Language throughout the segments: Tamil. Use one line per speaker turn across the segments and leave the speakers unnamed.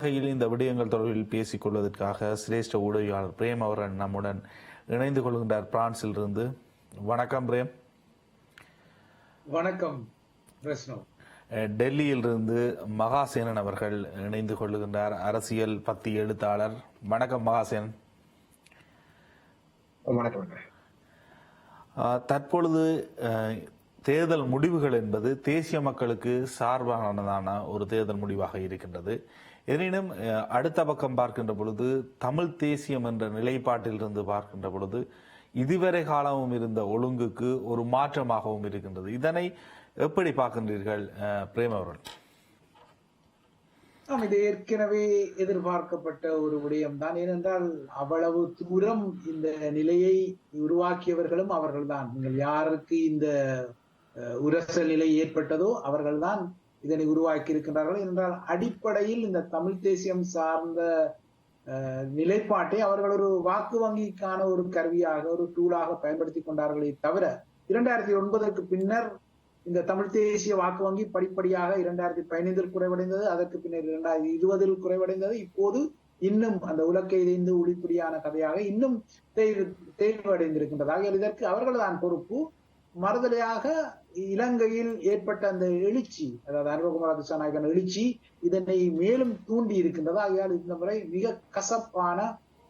வகையில் இந்த விடயங்கள் தொடர்பில் பேசிக் கொள்வதற்காக சிரேஷ்ட ஊடகவியலாளர் பிரேம் அவர்கள் நம்முடன் இணைந்து கொள்கின்றார் பிரான்சில் இருந்து. வணக்கம் பிரேம்.
வணக்கம்.
டெல்லியிலிருந்து மகாசேனன் அவர்கள் இணைந்து கொள்ளுகின்றார், அரசியல் பத்தி எழுத்தாளர். வணக்கம் மகாசேனன்.
வணக்கம்.
தற்பொழுது தேர்தல் முடிவுகள் என்பது தேசிய மக்களுக்கு சார்பானதான ஒரு தேர்தல் முடிவாக இருக்கின்றது. எனினும் அடுத்த பக்கம் பார்க்கின்ற பொழுது தமிழ் தேசியம் என்ற நிலைப்பாட்டில் இருந்து பார்க்கின்ற பொழுது இதுவரை காலமும் இருந்த ஒழுங்குக்கு ஒரு மாற்றமாகவும் இருக்கின்றது. இதனை எப்படி பார்க்கின்றீர்கள் பிரேம் அவர்கள்?
இது ஏற்கனவே எதிர்பார்க்கப்பட்ட ஒரு விடயம்தான். ஏனென்றால் அவ்வளவு தூரம் இந்த நிலையை உருவாக்கியவர்களும் அவர்கள்தான். நீங்கள் யாருக்கு இந்த உரசல் நிலை ஏற்பட்டதோ அவர்கள்தான் இதனை உருவாக்கி இருக்கின்றார்கள். என்றால் அடிப்படையில் இந்த தமிழ் தேசியம் சார்ந்த நிலைப்பாட்டை அவர்கள் ஒரு வாக்கு வங்கிக்கான ஒரு கருவியாக, ஒரு டூலாக பயன்படுத்தி கொண்டார்களே தவிர 2009க்கு பின்னர் இந்த தமிழ் தேசிய வாக்கு வங்கி படிப்படியாக 2015 குறைவடைந்தது, அதற்கு பின்னர் 2020 குறைவடைந்தது. இப்போது இன்னும் அந்த உலக்கை இணைந்து ஒளிப்படியான கதையாக இன்னும் தேர்வடைந்திருக்கின்றதாக. இதற்கு அவர்கள்தான் பொறுப்பு. மறுதலையாக இலங்கையில் ஏற்பட்ட அந்த எழுச்சி, அதாவது அனுரகுமார திசாநாயகன் எழுச்சி இதனை மேலும் தூண்டி இருக்கின்றது. ஆகையால் இந்த முறை மிக கசப்பான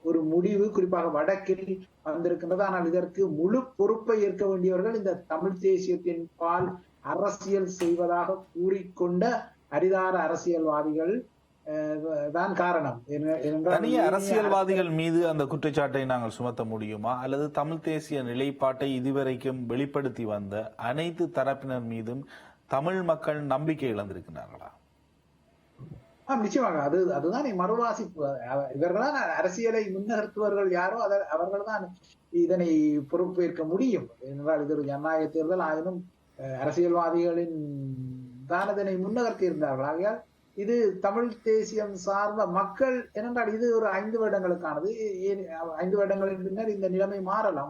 ஒரு முடிவு குறிப்பாக வடக்கில் வந்திருக்கின்றது. ஆனால் இதற்கு முழு பொறுப்பை ஏற்க வேண்டியவர்கள் இந்த தமிழ் தேசியத்தின் பால் அரசியல் செய்வதாக கூறிக்கொண்ட அரிதார அரசியல்வாதிகள் தான் காரணம்.
தனிய அரசியல்வாதிகள் மீது அந்த குற்றச்சாட்டை நாங்கள் சுமத்த முடியுமா, அல்லது தமிழ் தேசிய நிலைப்பாட்டை இதுவரைக்கும் வெளிப்படுத்தி வந்த அனைத்து தரப்பினர் மீதும் தமிழ் மக்கள் நம்பிக்கை இழந்திருக்கிறார்களா?
நிச்சயமாக அதுதான் மறுவாசிப்பு. இவர்கள்தான் அரசியலை முன்னகர்த்துவர்கள் யாரோ அவர்கள்தான் இதனை பொறுப்பேற்க முடியும். என்றால் இது ஒரு ஜனநாயக தேர்தல் ஆயினும் அரசியல்வாதிகளின் தான் இதனை முன்னகர்த்தி இருந்தார்கள். ஆகையால் இது தமிழ் தேசியம் சார்ந்த மக்கள் ஏனென்றால் இது ஒரு 5 வருடங்களுக்கானது. 5 வருடங்களின் பின்னர் இந்த நிலைமை மாறலாம்.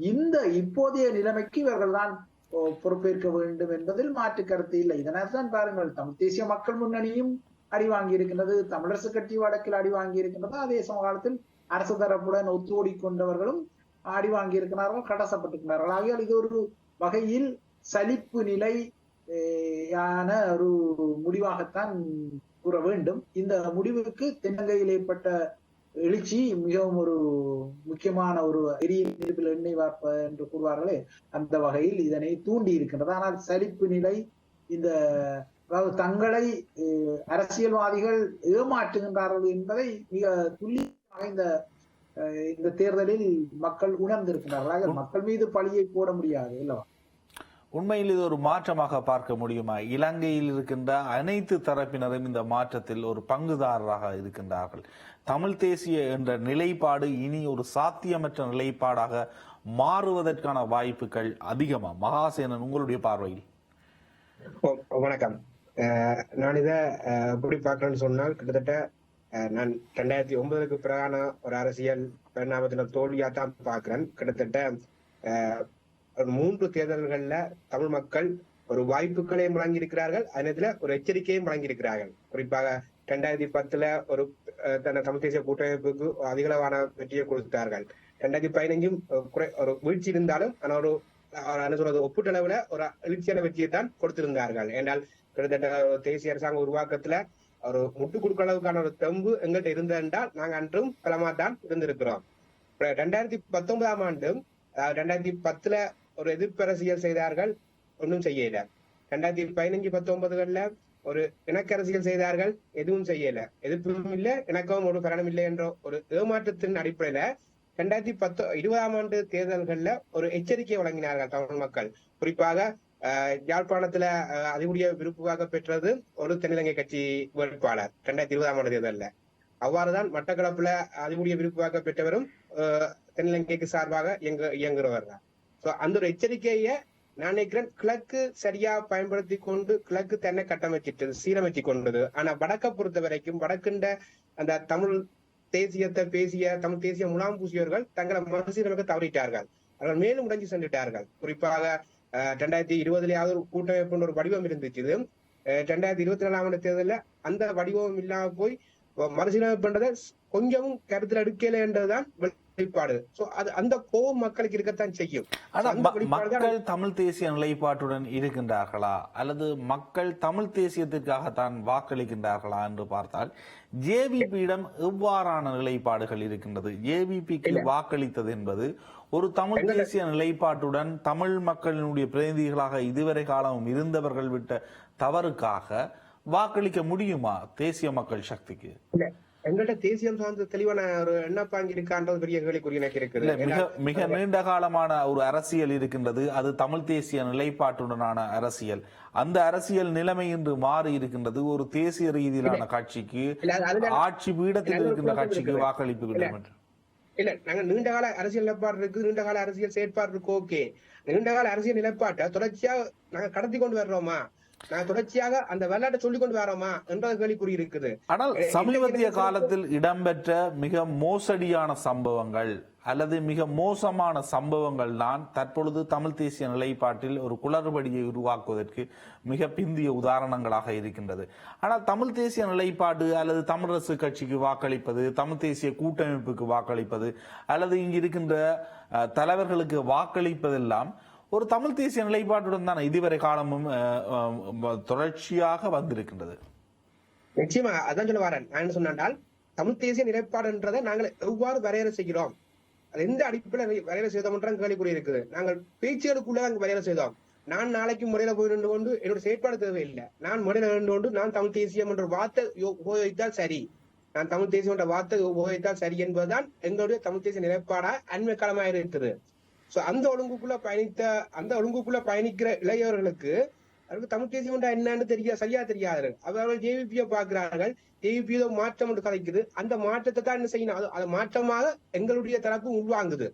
இந்த இப்போதைய நிலைமைக்கு இவர்கள் தான் பொறுப்பேற்க வேண்டும் என்பதில் மாற்று கருத்து இல்லை. இதனால் தான் பாருங்கள், தமிழ் தேசிய மக்கள் முன்னணியும் அடி வாங்கி இருக்கின்றது, தமிழரசு கட்சி வடக்கில் அடி வாங்கி இருக்கின்றது. அதே சமகாலத்தில் அரசு தரப்புடன் ஒத்துோடி கொண்டவர்களும் அடி வாங்கி இருக்கிறார்கள், கடசப்பட்டிருக்கிறார்கள். ஆகையால் இது ஒரு வகையில் சலிப்பு நிலை யான ஒரு முடிவாகத்தான் கூற வேண்டும். இந்த முடிவுக்கு தென்னங்கையில் ஏற்பட்ட எழுச்சி மிகவும் ஒரு முக்கியமான ஒரு எரியின் நெருப்பில் எண்ணெய் வார்ப்ப என்று கூறுவார்களே, அந்த வகையில் இதனை தூண்டி இருக்கின்றது. ஆனால் சலிப்பு நிலை, இந்த அதாவது தங்களை அரசியல்வாதிகள் ஏமாற்றுகின்றார்கள் என்பதை மிக துல்லியமாக இந்த தேர்தலில் மக்கள் உணர்ந்திருக்கின்றார்கள். மக்கள் மீது பழியை போட முடியாது இல்லவா?
உண்மையில் இது ஒரு மாற்றமாக பார்க்க முடியுமா? இலங்கையில் இருக்கின்ற அனைத்து தரப்பினரும் இந்த மாற்றத்தில் ஒரு பங்குதாரராக இருக்கின்றார்கள். தமிழ் தேசிய என்ற நிலைப்பாடு இனி ஒரு சாத்தியமற்ற நிலைப்பாடாக மாறுவதற்கான வாய்ப்புகள் அதிகமா? மகாசேனன், உங்களுடைய பார்வையில்.
வணக்கம். நான் இதை எப்படி பார்க்கணும்னு சொன்னால், கிட்டத்தட்ட நான் 2009க்கு பிறகான ஒரு அரசியல் பரிணாமத்தின தோல்வியாத்தான் பார்க்கிறேன். கிட்டத்தட்ட 3 தேர்தல்கள்ல தமிழ் மக்கள் ஒரு வாய்ப்புகளையும் வழங்கியிருக்கிறார்கள், அதனத்துல ஒரு எச்சரிக்கையும் வழங்கியிருக்கிறார்கள். குறிப்பாக 2010 ஒரு தமிழ் தேசிய கூட்டமைப்புக்கு அதிகளவான வெற்றியை கொடுத்தார்கள். 2015 ஒரு வீழ்ச்சி இருந்தாலும் ஆனால் ஒரு என்ன சொல்றது, ஒப்புட்டளவுல ஒரு எழுச்சியான வெற்றியை தான் கொடுத்திருந்தார்கள். என்றால் கிட்டத்தட்ட தேசிய அரசாங்க உருவாக்கத்துல ஒரு முட்டு கொடுக்க அளவுக்கான ஒரு தெம்பு எங்கள்கிட்ட இருந்தென்றால் நாங்க அன்றும் பலமா தான் இருந்திருக்கிறோம். 2019ஆம் ஆண்டு 2010 ஒரு எதிர்ப்பு அரசியல் செய்தார்கள், ஒன்றும் செய்யல. 2015-19 ஒரு இணக்க அரசியல் செய்தார்கள், எதுவும் செய்யல. எதிர்ப்பும் இல்லை, இணக்கவும் ஒரு பலனும் இல்லை என்ற ஒரு ஏமாற்றத்தின் அடிப்படையில 2020ஆம் ஆண்டு தேர்தல்கள்ல ஒரு எச்சரிக்கை வழங்கினார்கள் தமிழ் மக்கள். குறிப்பாக யாழ்ப்பாணத்துல அதிகூடிய விருப்பாக பெற்றது ஒரு தென்னிலங்கை கட்சி வேட்பாளர் 2020ஆம் ஆண்டு தேர்தல்ல. அவ்வாறுதான் மட்டக்களப்புல அதிகூடிய விருப்பாக பெற்றவரும் தென்னிலங்கைக்கு சார்பாக இயங்குறவர் தான். அந்த ஒரு எச்சரிக்கைய நான் நினைக்கிறேன் கிழக்கு சரியா பயன்படுத்தி கொண்டு கிழக்கு தன்னை கட்டமைச்சிட்டு சீரமைச்சு கொண்டது. ஆனா வடக்க பொறுத்த வரைக்கும் வடக்குண்ட அந்த தமிழ் தேசியத்தை பேசிய தமிழ் தேசிய முலாம் பூசியவர்கள் தங்களை மறுசீரமைக்க தவறிட்டார்கள். அவர்கள் மேலும் உடைஞ்சு சென்றுட்டார்கள். குறிப்பாக 2020 ஒரு கூட்டமைப்பு ஒரு வடிவம் இருந்துச்சு. 2024 தேர்தலில் அந்த வடிவம் இல்லாம போய் மறுசீலமைப்பு பண்றதை கொஞ்சமும் கருத்தில் எடுக்கல என்றதுதான் வெளிப்பாடு. சோ அது அந்த கோபம் மக்களுக்கு இருக்கத்தான் செய்யும்.
ஆனா மக்கள் தமிழ் தேசிய நிலைப்பாட்டுடன் இருக்கின்றார்களா அல்லது மக்கள் தமிழ் தேசியத்திற்காகத்தான் வாக்களிக்கின்றார்களா என்று பார்த்தால் ஜேவிபியிடம் எவ்வாறான நிலைப்பாடுகள் இருக்கின்றது? ஜேவிபிக்கு வாக்களித்தது என்பது ஒரு தமிழ் தேசிய நிலைப்பாட்டுடன் தமிழ் மக்களினுடைய பிரதிநிதிகளாக இதுவரை காலமும் இருந்தவர்கள் விட்ட தவறுக்காக வாக்களிக்க முடியுமா தேசிய மக்கள் சக்திக்கு?
எங்கள்கிட்ட தேசியம் சார்ந்த தெளிவான ஒரு எண்ணப்பாங்கி இருக்கான்றது பெரிய கேள்விக்குறி எனக்கு இருக்குது.
மிக நீண்ட காலமான ஒரு அரசியல் இருக்கின்றது, அது தமிழ் தேசிய நிலைப்பாட்டுடனான அரசியல். அந்த அரசியல் நிலைமை இன்று மாறி இருக்கின்றது. ஒரு தேசிய ரீதியிலான கட்சிக்கு, ஆட்சி பீடத்தில் இருக்கின்ற கட்சிக்கு வாக்களிப்பு வேண்டும் என்று
இல்ல. நாங்க நீண்ட கால அரசியல் நிலைப்பாடு இருக்கு, நீண்ட கால அரசியல் செயற்பாடு இருக்கு. ஓகே, நீண்ட கால அரசியல் நிலைப்பாட்டை தொடர்ச்சியா நாங்க கடத்தி கொண்டு வர்றோமா, நாங்க தொடர்ச்சியாக அந்த விளையாட்டை சொல்லிக் கொண்டு வரோமா என்ற கேள்விக்குறி இருக்குது.
ஆனால் சமீபத்திய காலத்தில் இடம்பெற்ற மிக மோசடியான சம்பவங்கள் அல்லது மிக மோசமான சம்பவங்கள் தான் தற்பொழுது தமிழ் தேசிய நிலைப்பாட்டில் ஒரு குளறுபடியை உருவாக்குவதற்கு மிக பிந்திய உதாரணங்களாக இருக்கின்றது. ஆனால் தமிழ் தேசிய நிலைப்பாடு அல்லது தமிழரசு கட்சிக்கு வாக்களிப்பது, தமிழ் தேசிய கூட்டமைப்புக்கு வாக்களிப்பது அல்லது இங்கு இருக்கின்ற தலைவர்களுக்கு வாக்களிப்பதெல்லாம் ஒரு தமிழ் தேசிய நிலைப்பாட்டுடன் தான் இதுவரை காலமும் தொடர்ச்சியாக வந்திருக்கின்றது.
நிச்சயமா அதான் சொல்ல வரேன். நான் என்ன சொன்னால் தமிழ் தேசிய நிலைப்பாடுன்றதை நாங்கள் எவ்வாறு வரையறை செய்கிறோம், அது எந்த அடிப்படையில் வரையறை செய்தோம் என்ற கேள்விக்குறி இருக்குது. நாங்கள் பேச்சுகளுக்குள்ள அங்கு வரையறை செய்தோம். நான் நாளைக்கு முறையில போய் நின்று கொண்டு என்னோட செயற்பாடு தேவையில்லை. நான் முறையில நின்று கொண்டு நான் தமிழ் தேசியம் என்ற வார்த்தை உபயோகித்தால் சரி, நான் தமிழ் தேசியம் என்ற வார்த்தை உபயோகித்தால் சரி என்பதுதான் எங்களுடைய தமிழ் தேசிய நிலைப்பாடா அண்மை காலமாக இருக்குது. சோ அந்த ஒழுங்குக்குள்ள பயணிக்கிற இளையவர்களுக்கு அவருக்கு தமிழ் தேசியம் என்னன்னு சரியா தெரியாது. அவர்கள் ஜேவிபியை பார்க்கிறார்கள், ஜேவிபி மாற்றம் என்று கதைக்குது. அந்த மாற்றத்தை தான் என்ன செய்யணும், அது மாற்றமாக எங்களுடைய தரப்பு உள்வாங்குது.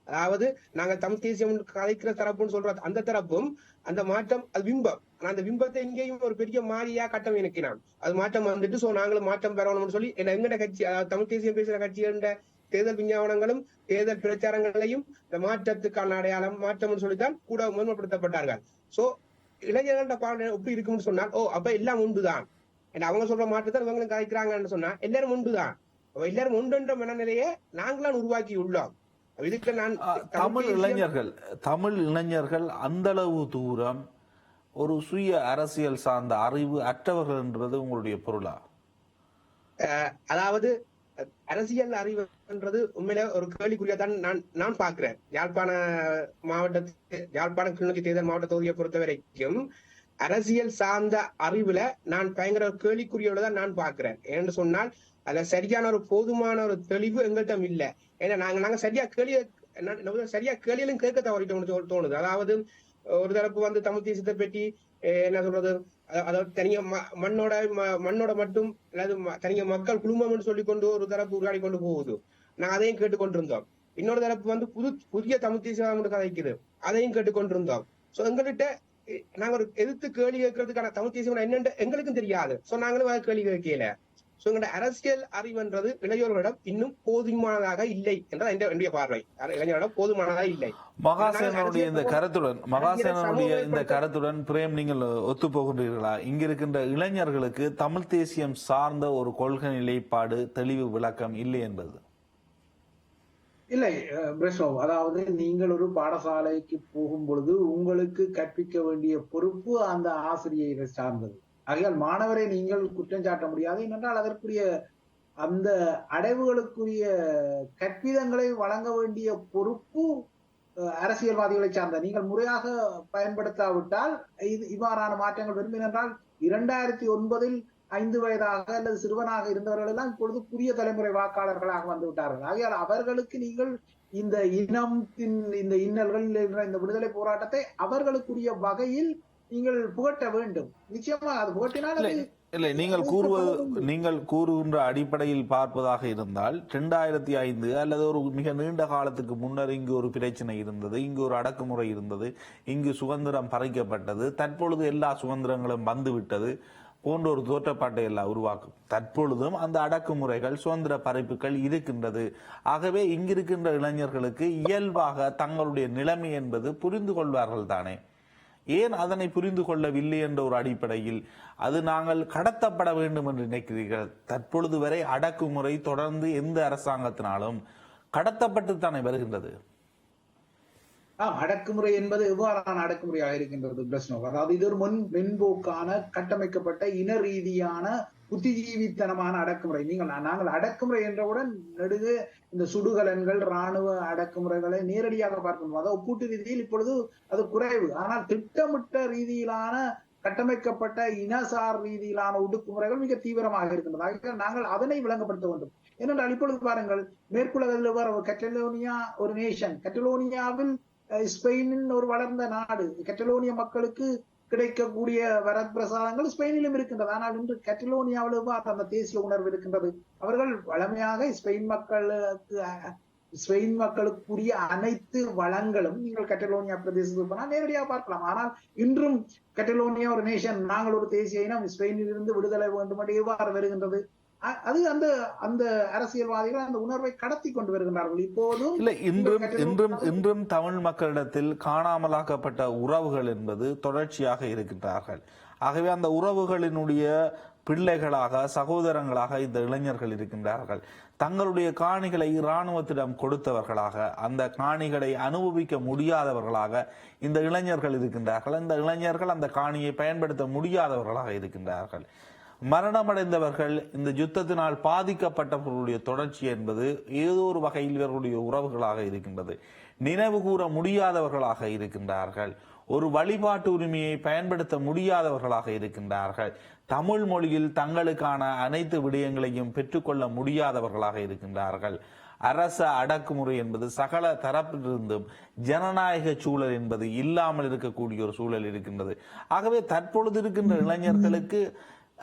அதாவது நாங்கள் தமிழ் தேசியம் கதைக்கிற தரப்புன்னு சொல்ற அந்த தரப்பும் அந்த மாற்றம் அது பிம்பம். ஆனா அந்த பிம்பத்தை இங்கேயும் ஒரு பெரிய மாறியா கட்டம் இணைக்கினான். அது மாற்றம் வந்துட்டு சோ நாங்களும் மாற்றம் பெறணும்னு சொல்லி எங்கட கட்சி, அதாவது தமிழ் தேசியம் பேசுற கட்சிகள தேர்தல் விஞ்ஞாபனங்களும் தேர்தல் பிரச்சாரங்களையும் இந்த மாற்றத்துக்கான அடையாளம் மாற்றம் சொல்லித்தான் கூட முன்மைப்படுத்தப்பட்டார்கள். சோ இளைஞர்கள பாடம் எப்படி இருக்கும்னு சொன்னால், அப்ப எல்லாம் உண்டுதான், அவங்க சொல்ற மாற்றத்தை இவங்களும் கதைக்கிறாங்கன்னு சொன்னா எல்லாரும் உண்டுதான், எல்லாரும் உண்டுன்ற மனநிலையை நாங்களாம் உருவாக்கி உள்ளோம். இதுக்கு நான்
தமிழ் இளைஞர்கள் அந்த அளவு தூரம் ஒரு சுய அரசியல் சார்ந்த அறிவு அற்றவர்கள் என்றது உங்களுடைய பொருளா?
அதாவது அரசியல் அறிவுன்றது உண்மையில ஒரு கேள்விக்குறியா தான் நான் பாக்குறேன். யாழ்ப்பாணம் கிளிநொச்சி தேர்தல் மாவட்ட தொகுதியை பொறுத்த வரைக்கும் அரசியல் சார்ந்த அறிவுல நான் பயங்கர கேள்விக்குறியோட தான் நான் பாக்குறேன். ஏன்னு சொன்னால் அதுல சரியான ஒரு போதுமான ஒரு தெளிவு எங்கள்கிட்ட இல்ல. ஏன்னா நாங்க சரியா கேள்வியிலும் கேட்க தவறிட்டோம்னு தோணுது. அதாவது ஒரு தரப்பு தமிழ் தேசியத்தை பற்றி என்ன சொல்றது, அதாவது தனியா மண்ணோட மட்டும் அல்லது தனியா மக்கள் குழுமம் சொல்லிக்கொண்டு ஒரு தரப்பு உருவாடி கொண்டு போகுது. நாங்க அதையும் கேட்டுக்கொண்டிருந்தோம். இன்னொரு தரப்பு புதிய தமிழ் தேசியம் கதைக்குது, அதையும் கேட்டுக்கொண்டிருந்தோம். சோ எங்ககிட்ட நாங்க ஒரு எதிர்த்து கேள்வி கேட்கறதுக்கான தமிழ் தேசியம் என்னன்னு எங்களுக்கும் தெரியாது. சோ நாங்களும் கேள்வி கேட்கல. சோ எங்களோட அரசியல் அறிவுன்றது இளைஞர்களிடம் இன்னும் போதுமானதாக இல்லை என்றது என்னுடைய பார்வை. இளைஞர்களிடம் போதுமானதாக இல்லை.
மகாசேனனுடைய இந்த கருத்துடன் பிரேம் நீங்கள் ஒத்து போகின்றீர்களா? இங்க இருக்கின்ற இளைஞர்களுக்கு தமிழ் தேசியம் சார்ந்த ஒரு கொள்கை நிலைப்பாடு தெளிவு விளக்கம் இல்லை என்பது
இல்லை பிரஷ்னோ. அதாவது நீங்கள் ஒரு பாடசாலைக்கு போகும் பொழுது உங்களுக்கு கற்பிக்க வேண்டிய பொறுப்பு அந்த ஆசிரியரை சார்ந்தது. ஆகையால் மாணவரை நீங்கள் குற்றம் சாட்ட முடியாது. ஏனென்றால் அதற்குரிய அந்த அடைவுகளுக்குரிய கற்பிதங்களை வழங்க வேண்டிய பொறுப்பு அரசியல்வாதிகளை சார்ந்த. நீங்கள் முறையாக பயன்படுத்தாவிட்டால் இவ்வாறான மாற்றங்கள் வரும். ஏனென்றால் 2009 5 வயதாக அல்லது சிறுவனாக இருந்தவர்கள் எல்லாம் இப்பொழுது புதிய தலைமுறை வாக்காளர்களாக வந்து விட்டார்கள். ஆகையால் அவர்களுக்கு நீங்கள் இந்த இனத்தின் இந்த இன்னல்கள் இந்த விடுதலை போராட்டத்தை அவர்களுக்குரிய வகையில் நீங்கள் புகட்ட வேண்டும். நிச்சயமாக அது புகட்டினால்
இல்லை, நீங்கள் கூறுகின்ற அடிப்படையில் பார்ப்பதாக இருந்தால் 2005 அல்லது ஒரு மிக நீண்ட காலத்துக்கு முன்னர் இங்கு ஒரு பிரச்சனை இருந்தது, இங்கு ஒரு அடக்குமுறை இருந்தது, இங்கு சுதந்திரம் பறிக்கப்பட்டது, தற்பொழுது எல்லா சுதந்திரங்களும் வந்துவிட்டது போன்ற ஒரு தோற்றப்பாட்டை எல்லாம் உருவாக்கும். தற்பொழுதும் அந்த அடக்குமுறைகள் சுதந்திர பறிப்புகள் இருக்கின்றது. ஆகவே இங்கிருக்கின்ற இளைஞர்களுக்கு இயல்பாக தங்களுடைய நிலைமை என்பது புரிந்து கொள்வார்கள் தானே. ஏன் அதனை புரிந்து கொள்ளவில்லை என்ற ஒரு அடிப்படையில் அது நாங்கள் கடத்தப்பட வேண்டும் என்று நினைக்கிறீர்கள்? தற்பொழுது வரை அடக்குமுறை தொடர்ந்து எந்த அரசாங்கத்தினாலும் கடத்தப்பட்டு தானே வருகின்றது.
அடக்குமுறை என்பது எவ்வாறான அடக்குமுறையாக இருக்கின்றது பிரச்சனை? அதாவது இது ஒரு மென்போக்கான கட்டமைக்கப்பட்ட இன ரீதியான புத்திஜீவித்தனமான அடக்குமுறை. நாங்கள் அடக்குமுறை என்றவுடன் நெடுகு இந்த சுடுகலன்கள் ராணுவ அடக்குமுறைகளை நேரடியாக பார்க்கணும். அதாவது ஒப்பீட்டு ரீதியில் இப்பொழுது அது குறைவு. ஆனால் திட்டமிட்ட ரீதியிலான கட்டமைக்கப்பட்ட இனசார் ரீதியிலான ஒடுக்குமுறைகள் மிக தீவிரமாக இருக்கின்றது. நாங்கள் அதனை விளங்கப்படுத்த வேண்டும். ஏனென்றால் இப்பொழுது பாருங்கள், மேற்குலகில் கட்டலோனியா ஒரு நேஷன். கட்டலோனியாவில் ஸ்பெயினின் ஒரு வளர்ந்த நாடு. கட்டலோனிய மக்களுக்கு கிடைக்கக்கூடிய வரப்பிரசாதங்கள் ஸ்பெயினிலும் இருக்கின்றது. ஆனால் இன்று கட்டலோனியாவில் அந்த தேசிய உணர்வு இருக்கின்றது. அவர்கள் வளமையாக ஸ்பெயின் மக்களுக்குரிய அனைத்து வளங்களும் நீங்கள் கட்டலோனியா பிரதேசத்துக்கு போனால் நேரடியாக பார்க்கலாம். ஆனால் இன்றும் கட்டலோனியா ஒரு நேஷன், நாங்கள் ஒரு தேசிய இனம், ஸ்பெயினில் இருந்து விடுதலை வேண்டும் என்று எவ்வாறு வருகின்றது? அது அந்த அரசியல்வாதிகள் அந்த உணர்வை கடத்தி கொண்டு வருகின்றார்கள். இப்போதும்
இல்லை, இன்றும் தமிழ் மக்களிடத்தில் காணாமலாக்கப்பட்ட உறவுகள் என்பது தொடர்ச்சியாக இருக்கின்றார்கள். ஆகவே அந்த உறவுகளினுடைய பிள்ளைகளாக சகோதரங்களாக இந்த இளைஞர்கள் இருக்கின்றார்கள். தங்களுடைய காணிகளை இராணுவத்திடம் கொடுத்தவர்களாக, அந்த காணிகளை அனுபவிக்க முடியாதவர்களாக இந்த இளைஞர்கள் இருக்கின்றார்கள். இந்த இளைஞர்கள் அந்த காணியை பயன்படுத்த முடியாதவர்களாக இருக்கின்றார்கள். மரணமடைந்தவர்கள், இந்த யுத்தத்தினால் பாதிக்கப்பட்டவர்களுடைய தொடர்ச்சி என்பது ஏதோ ஒரு வகையில் இவர்களுடைய உறவுகளாக இருக்கின்றது. நினைவு கூற முடியாதவர்களாக இருக்கின்றார்கள். ஒரு வழிபாட்டு உரிமையை பயன்படுத்த முடியாதவர்களாக இருக்கின்றார்கள். தமிழ் மொழியில் தங்களுக்கான அனைத்து விடயங்களையும் பெற்றுக்கொள்ள முடியாதவர்களாக இருக்கின்றார்கள். அரச அடக்குமுறை என்பது சகல தரப்பிலிருந்தும் ஜனநாயக சூழல் என்பது இல்லாமல் இருக்கக்கூடிய ஒரு சூழல் இருக்கின்றது. ஆகவே தற்பொழுது இருக்கின்ற இளைஞர்களுக்கு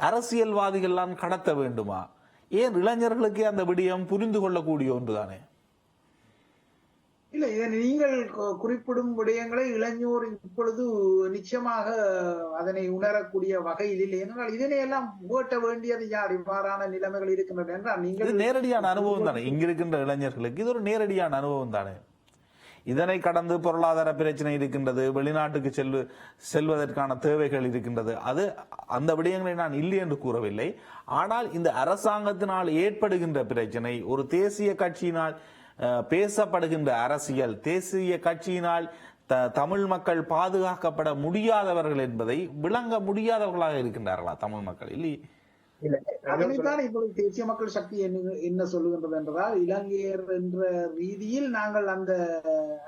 அரசியல்வாதிகள் கடத்த வேண்டுமா? ஏன் இளைஞர்களுக்கு அந்த விடயம் புரிந்து கொள்ளக்கூடிய ஒன்றுதானே?
இல்லை, நீங்கள் குறிப்பிடும் விடயங்களை இளைஞர் இப்பொழுது நிச்சயமாக அதனை உணரக்கூடிய வகையில் இல்லை. என்றால் இதனையெல்லாம் ஓட்ட வேண்டியது யார்? இவ்வாறான நிலைமைகள் இருக்கின்றன என்றால் நீங்கள்
நேரடியான அனுபவம் தானே இங்கிருக்கின்ற இளைஞர்களுக்கு. இது ஒரு நேரடியான அனுபவம் தானே. இதனை கடந்து பொருளாதார பிரச்சனை இருக்கின்றது, வெளிநாட்டுக்கு செல்வதற்கான தேவைகள் இருக்கின்றது. அந்த விடயங்களை நான் இல்லை என்று கூறவில்லை. ஆனால் இந்த அரசாங்கத்தினால் ஏற்படுகின்ற பிரச்சனை, ஒரு தேசிய கட்சியினால் பேசப்படுகின்ற அரசியல், தேசிய கட்சியினால் தமிழ் மக்கள் பாதுகாக்கப்பட முடியாதவர்கள் என்பதை விளங்க முடியாதவர்களாக இருக்கின்றார்களா தமிழ் மக்கள்? இல்லை,
அதனைத்தான் இப்பொழுது தேசிய மக்கள் சக்தி என்ன சொல்லுகின்றது என்றால், இலங்கையர் என்ற ரீதியில் நாங்கள்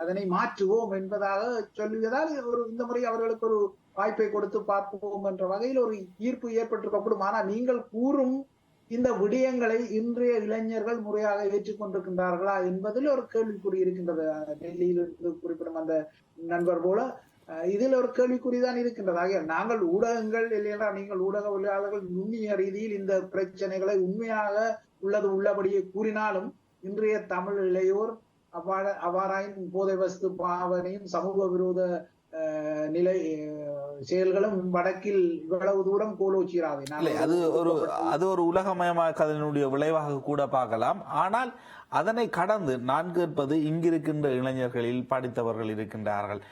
அதனை மாற்றுவோம் என்பதாக சொல்லுவதால் இந்த முறை அவர்களுக்கு ஒரு வாய்ப்பை கொடுத்து பார்ப்போம் என்ற வகையில் ஒரு ஈர்ப்பு ஏற்பட்டிருக்கக்கூடும். ஆனால் நீங்கள் கூறும் இந்த விடயங்களை இன்றைய இளைஞர்கள் முறையாக ஏற்றுக்கொண்டிருக்கின்றார்களா என்பதில் ஒரு கேள்விக்குறி இருக்கின்றது. டெல்லியில் இருந்து குறிப்பிடும் அந்த நண்பர் போல இதில் ஒரு கேள்விக்குறிதான் இருக்கின்றது. ஆகிய நாங்கள் ஊடகங்கள் இல்லையா, நீங்கள் ஊடகவியலாளர்கள் நுண்ணிய ரீதியில் இந்த பிரச்சனைகளை உண்மையாக உள்ளபடியே கூறினாலும் இன்றைய தமிழ் இளையோர் அவ்வாறாயின் போதை வஸ்து பாவனையும் சமூக விரோத நிலை செயல்களும் வடக்கில் இவ்வளவு தூரம் கோலோச்சிராது.
அது ஒரு உலகமயமாக்கதனுடைய விளைவாக கூட பார்க்கலாம். ஆனால் அதனை கடந்து நான் கேட்பது, இங்கிருக்கின்ற இளைஞர்களில் படித்தவர்கள் இருக்கின்றார்கள்,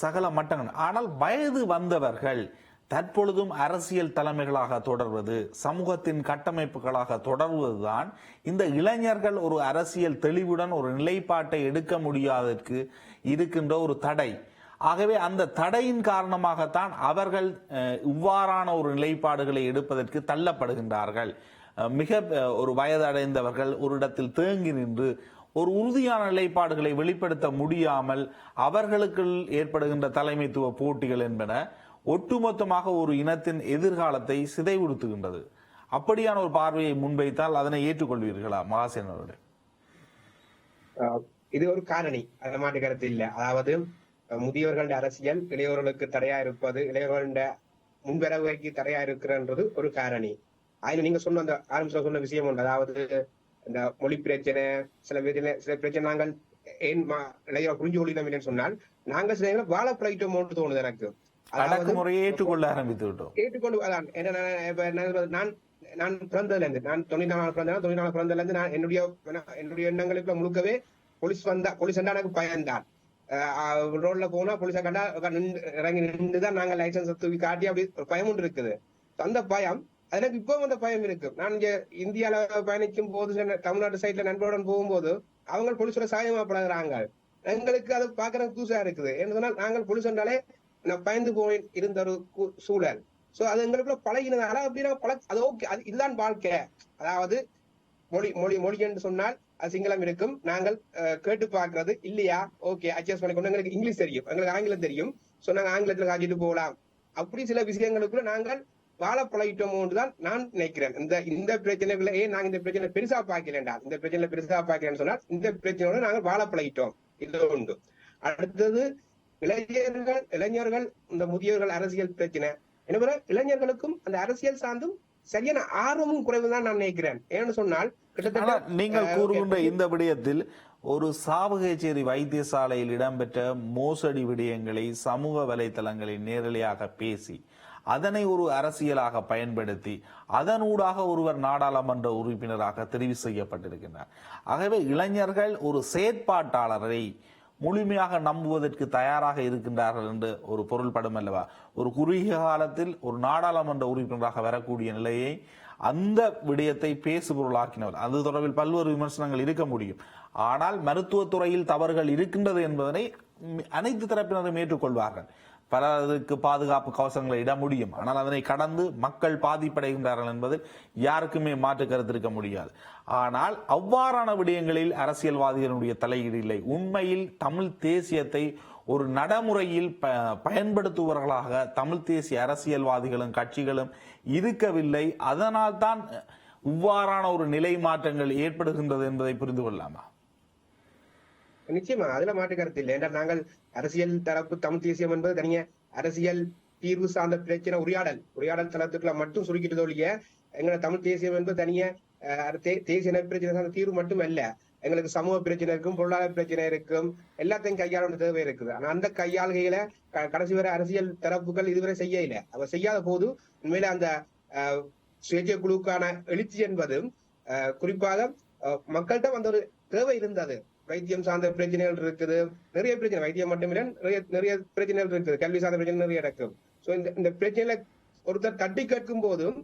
சகல மட்டங்கள். ஆனால் வயது வந்தவர்கள் தற்பொழுதும் அரசியல் தலைமைகளாக தொடர்வது, சமூகத்தின் கட்டமைப்புகளாக தொடர்வதுதான் இந்த இளைஞர்கள் ஒரு அரசியல் தெளிவுடன் ஒரு நிலைப்பாட்டை எடுக்க முடியாததற்கு இருக்கின்ற ஒரு தடை. ஆகவே அந்த தடையின் காரணமாகத்தான் அவர்கள் இவ்வாறான ஒரு நிலைப்பாடுகளை எடுப்பதற்கு தள்ளப்படுகின்றார்கள். மிக ஒரு வயதடைந்தவர்கள் ஒரு இடத்தில் தேங்கி நின்று ஒரு உறுதியான நிலைப்பாடுகளை வெளிப்படுத்த முடியாமல் அவர்களுக்குள் ஏற்படுகின்ற தலைமைத்துவ போட்டிகள் என்பன ஒட்டுமொத்தமாக ஒரு இனத்தின் எதிர்காலத்தை சிதைவுறுத்துகின்றது. அப்படியான ஒரு பார்வையை முன்வைத்தால் அதனை ஏற்றுக்கொள்வீர்களா மகாசேன் அவர்களே?
இது ஒரு காரணி, அது மாற்று கருத்து இல்லை. அதாவது முதியோர்களுடைய அரசியல் இளையோர்களுக்கு தடையா இருப்பது, இளையோர்களுடைய முன்வரவுக்கு தடையா இருக்கிறன்றது ஒரு காரணி. அதுல நீங்க சொன்ன அந்த ஆரம்பத்தில் சொன்ன விஷயம் உண்டு. அதாவது இந்த மொழி பிரச்சனை, சில பிரச்சனை நாங்கள் ஏன் இளையோர் புரிஞ்சு கொள்ளலாம் சொன்னால், நாங்கள் சில வாழ பழகிட்டோமோன்னு தோணுது எனக்கு.
அடக்குமுறையை ஏற்றுக்கொள்ள ஆரம்பித்து விட்டோம்.
ஏற்றுக்கொண்டு அதான் நான் பிறந்ததுல இருந்து, நான் 94 பிறந்ததுல இருந்து நான் என்னுடைய எண்ணங்களுக்கு முழுக்கவே போலீஸ் வந்தா எனக்கு பயந்தான். ரோட்ல போனா போலீஸா கண்டா இறங்கி நின்றுதான் நாங்க லைசன்ஸ் தூக்கி காட்டி அப்படி ஒரு பயம் ஒன்று இருக்குது. அந்த பயம் எனக்கு இப்போ அந்த பயம் இருக்கு. நான் இங்க இந்தியால பயணிக்கும் போது தமிழ்நாட்டு சைட்ல நண்பருடன் போகும்போது அவங்க போலீஸோட சாயமா பழகுறாங்க. எங்களுக்கு அது பாக்குற புதுசா இருக்குது. என்ன சொன்னால் நாங்கள் போலீஸ் என்றாலே பயந்து போய் இருந்த ஒரு சூழல். சோ அது எங்களுக்குள்ள பழகினதால அப்படின்னா அது ஓகே, அது இதுதான் வாழ்க்கை. அதாவது மொழி என்று சொன்னால் அது சிங்களம் இருக்கும், நாங்கள் கேட்டு பாக்குறது இல்லையா, ஓகே அட்ஜஸ்ட் பண்ணிக்கொண்டு. எங்களுக்கு இங்கிலீஷ் தெரியும், எங்களுக்கு ஆங்கிலம் தெரியும், சோ நாங்க ஆங்கிலத்துல காட்டிட்டு போகலாம். அப்படி சில விஷயங்களுக்குள்ள நாங்கள் வாழ பழகிட்டோமோன்றுதான் நான் நினைக்கிறேன். இந்த பிரச்சனைகளை நாங்க இந்த பிரச்சனை பெருசா பார்க்கலண்டா, இந்த பிரச்சனை பெருசா பார்க்கலன்னு சொன்னால் இந்த பிரச்சனையோட நாங்கள் வாழ பழகிட்டோம், இது உண்டு. அடுத்தது இளைஞர்கள் இந்த முதியோர்கள் அரசியல் பிரச்சனை என்ன, இளைஞர்களுக்கும் அந்த அரசியல் சார்ந்தும் சரியான ஆர்வமும் குறைவுதான் நான் நினைக்கிறேன். ஏன்னு சொன்னால்
நீங்கள் கூறுகின்ற இந்த விடயத்தில் ஒரு சாவகச்சேரி வைத்தியசாலையில் இடம்பெற்ற மோசடி விடயங்களை சமூக வலைதளங்களில் நேரடியாக பேசி அதனை ஒரு அரசியலாக பயன்படுத்தி அதனூடாக ஒருவர் நாடாளுமன்ற உறுப்பினராக தெரிவு செய்யப்பட்டிருக்கின்றார். ஆகவே இளைஞர்கள் ஒரு செயற்பாட்டாளரை முழுமையாக நம்புவதற்கு தயாராக இருக்கின்றார்கள் என்று ஒரு பொருள்படும் அல்லவா? ஒரு குறுகிய காலத்தில் ஒரு நாடாளுமன்ற உறுப்பினராக வரக்கூடிய நிலையை அந்த விடயத்தை பேசுபொருளாக்கினவர். அது தொடர்பில் பல்வேறு விமர்சனங்கள் இருக்க முடியும். ஆனால் மருத்துவத்துறையில் தவறுகள் இருக்கின்றது என்பதனை அனைத்து தரப்பினரும் ஏற்றுக்கொள்வார்கள். பலருக்கு பாதுகாப்பு கவசங்களை இட முடியும், ஆனால் அதனை கடந்து மக்கள் பாதிப்படைகின்றார்கள் என்பதில் யாருக்குமே மாற்று கருத்து இருக்க முடியாது. ஆனால் அவ்வாறான விடயங்களில் அரசியல்வாதிகளுடைய தலையீடு இல்லை. உண்மையில் தமிழ் தேசியத்தை ஒரு நடைமுறையில் பயன்படுத்துபவர்களாக தமிழ் தேசிய அரசியல்வாதிகளும் கட்சிகளும் இருக்கவில்லை. அதனால் தான் இவ்வாறான ஒரு நிலை மாற்றங்கள் ஏற்படுகின்றது என்பதை புரிந்து கொள்ளலாமா?
நிச்சயமா அதுல மாற்று கருத்து இல்லை. ஏன்னா நாங்கள் அரசியல் தரப்பு தமிழ் தேசியம் என்பது தனிய அரசியல் தீர்வு சார்ந்த பிரச்சனை உரையாடல் தளத்துக்குள்ள மட்டும் சுருக்கிட்டு ஒழிய எங்களை தமிழ் தேசியம் என்பது தனிய தேசிய பிரச்சனை சார்ந்த தீர்வு மட்டும் அல்ல. எங்களுக்கு சமூக பிரச்சனை இருக்கும், பொருளாதார பிரச்சனை இருக்கும், எல்லாத்தையும் கையாள தேவை இருக்குது. ஆனா அந்த கையாளுகையில கடைசி வரை அரசியல் தரப்புகள் இதுவரை செய்யல. அவர் செய்யாத போது உண்மையில அந்த சுயேட்சை குழுக்கான எழுச்சி என்பது குறிப்பாக மக்கள்கிட்ட அந்த ஒரு தேவை இருந்தது. வைத்தியம் சார்ந்த பிரச்சனைகள் இருக்குது, நிறைய பிரச்சனை, வைத்தியம் மட்டுமில்ல நிறைய பிரச்சனைகள் இருக்குது, கல்வி சார்ந்த பிரச்சனை நிறைய இருக்கும். சோ இந்த பிரச்சனையில ஒருத்தர் தட்டி கேட்கும் போதும்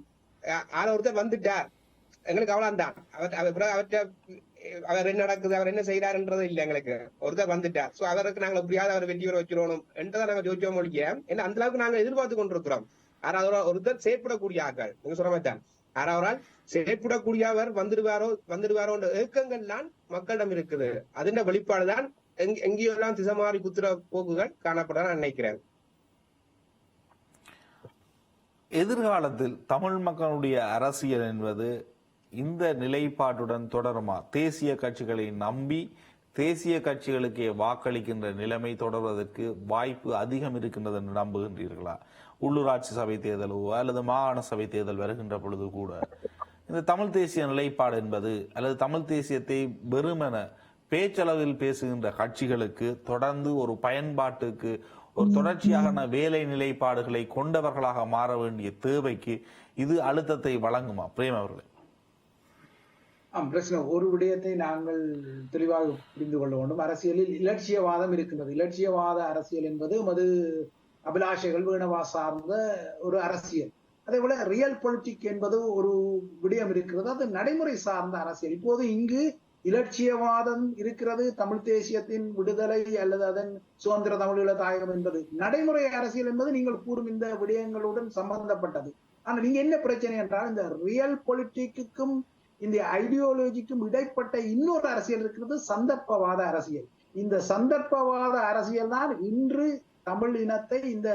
ஒருத்தர் வந்துட்டார், எங்களுக்கு அவ்வளவுதான், அவர் என்ன நடக்குது, அவர் என்ன செய்யறாருன்றது இல்லை, எங்களுக்கு ஒருத்தர் வந்துட்டார். சோ அவருக்கு நாங்க எப்படியாவது அவர் வெற்றி பெற வச்சிடணும் என்றதை நாங்க ஜோதிச்சோம் ஒழிய ஏன்னா அந்த அளவுக்கு நாங்க எதிர்பார்த்து கொண்டிருக்கிறோம். யாராவது ஒருத்தர் செயற்படக்கூடிய ஆக்கள், நீங்க சொல்ற மாதிரி தான், யாராவரால் செயற்படக்கூடியவர் வந்துடுவாரோ என்ற ஏக்கங்கள் தான் மக்களிடம் இருக்குது. அதன் வெளிப்பாடுதான் எங்கேயெல்லாம் திசை மாறி குத்துற போக்குகள் காணப்பட நான் நினைக்கிறேன்.
எதிர்காலத்தில் தமிழ் மக்களுடைய அரசியல் என்பது இந்த நிலைப்பாட்டுடன் தொடருமா? தேசிய கட்சிகளை நம்பி தேசிய கட்சிகளுக்கே வாக்களிக்கின்ற நிலைமை தொடர்வதற்கு வாய்ப்பு அதிகம் இருக்கின்றது என்று நம்புகின்றீர்களா? உள்ளூராட்சி சபை தேர்தலோ அல்லது மாகாண சபை தேர்தல் வருகின்ற பொழுது கூட இந்த தமிழ் தேசிய நிலைப்பாடு என்பது அல்லது தமிழ் தேசியத்தை வெறுமென பேச்சளவில் பேசுகின்ற கட்சிகளுக்கு தொடர்ந்து ஒரு பயன்பாட்டுக்கு ஒரு தொடர்ச்சியான வேலை நிலைப்பாடுகளை கொண்டவர்களாக மாற வேண்டிய தேவைக்கு இது அழுத்தத்தை வழங்குமா? பிரேம் அவர்களே.
பிரச்சனை ஒரு விடயத்தை நாங்கள் தெளிவாக புரிந்து கொள்ள வேண்டும். அரசியலில் இலட்சியவாதம் இருக்கின்றது. இலட்சியவாத அரசியல் என்பது அது அபிலாஷைகள் வீணவா சார்ந்த ஒரு அரசியல். அதே போல ரியல் பொலிட்டிக் என்பது ஒரு விடயம் இருக்கிறது, அது நடைமுறை சார்ந்த அரசியல். இப்போது இங்கு இலட்சியவாதம் இருக்கிறது, தமிழ் தேசியத்தின் விடுதலை அல்லது அதன் சுதந்திர தமிழீழ தாயகம் என்பது நடைமுறை அரசியல் என்பது நீங்கள் கூறும் இந்த விடயங்களுடன் சம்பந்தப்பட்டது. ஆனால் இங்க என்ன பிரச்சனை என்றால் இந்த ரியல் பொலிட்டிக்கும் இந்த ஐடியாலஜிக்கும் இடைப்பட்ட இன்னொரு அரசியல் இருக்கிறது, சந்தர்ப்பவாத அரசியல். இந்த சந்தர்ப்பவாத அரசியல் தான் இன்று தமிழ் இனத்தை இந்த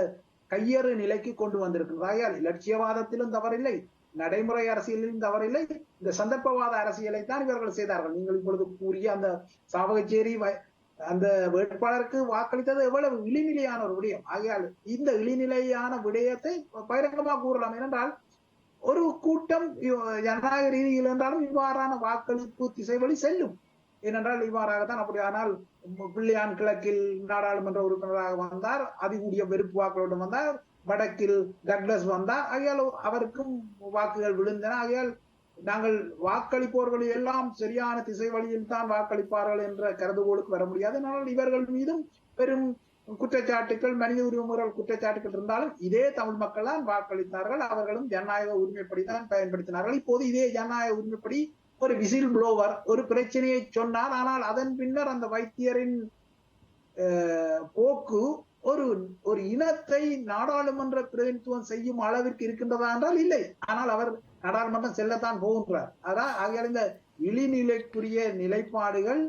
கையறு நிலைக்கு கொண்டு வந்திருக்கிறது. ஆகையால் இலட்சியவாதத்திலும் தவறில்லை, நடைமுறை அரசியலிலும் தவறில்லை, இந்த சந்தர்ப்பவாத அரசியலை தான் இவர்கள் செய்தார்கள். நீங்கள் இப்பொழுது கூறிய அந்த சாவகச்சேரி அந்த வேட்பாளருக்கு வாக்களித்தது எவ்வளவு இழிநிலையான ஒரு விடயம். ஆகையால் இந்த இழிநிலையான விடயத்தை பகிரங்கமாக கூறலாம். ஏனென்றால் ஒரு கூட்டம் ஜனநாயக ரீதியில் என்றாலும் இவ்வாறான வாக்களிப்பு திசை வழி செல்லும். ஏனென்றால் இவ்வாறாகத்தான். அப்படியானால் பிள்ளையான் கிழக்கில் நாடாளுமன்ற உறுப்பினராக வந்தார், அதிகூடிய வெறுப்பு வாக்குகளுடன் வந்தார். வடக்கில் டக்ளஸ் வந்தார், ஆகையால் அவருக்கும் வாக்குகள் விழுந்தன. ஆகையால் நாங்கள் வாக்களிப்பவர்கள் எல்லாம் சரியான திசை வழியில் தான் வாக்களிப்பார்கள் என்ற கருதுகோளுக்கு வர முடியாது. ஆனால் இவர்கள் மீதும் பெரும் குற்றச்சாட்டுகள், மனித உரிமை மீறல் குற்றச்சாட்டுகள் இருந்தாலும் இதே தமிழ் மக்கள் தான் வாக்களித்தார்கள். அவர்களும் ஜனநாயக உரிமைப்படிதான் பயன்படுத்தினார்கள். இப்போது இதே ஜனநாயக உரிமைப்படி ஒரு விசில் புளோவர் ஒரு பிரச்சனையை சொன்னார், ஆனால் அதன் பின்னர் அந்த வைத்தியரின் போக்கு ஒரு இனத்தை நாடாளுமன்ற பிரதிநிதித்துவம் செய்யும் அளவிற்கு இருக்கின்றதா என்றால் இல்லை. ஆனால் அவர் நாடாளுமன்றம் செல்லத்தான் போகின்றார். அதான் ஆகையால் இந்த இழிநிலைக்குரிய நிலைப்பாடுகள்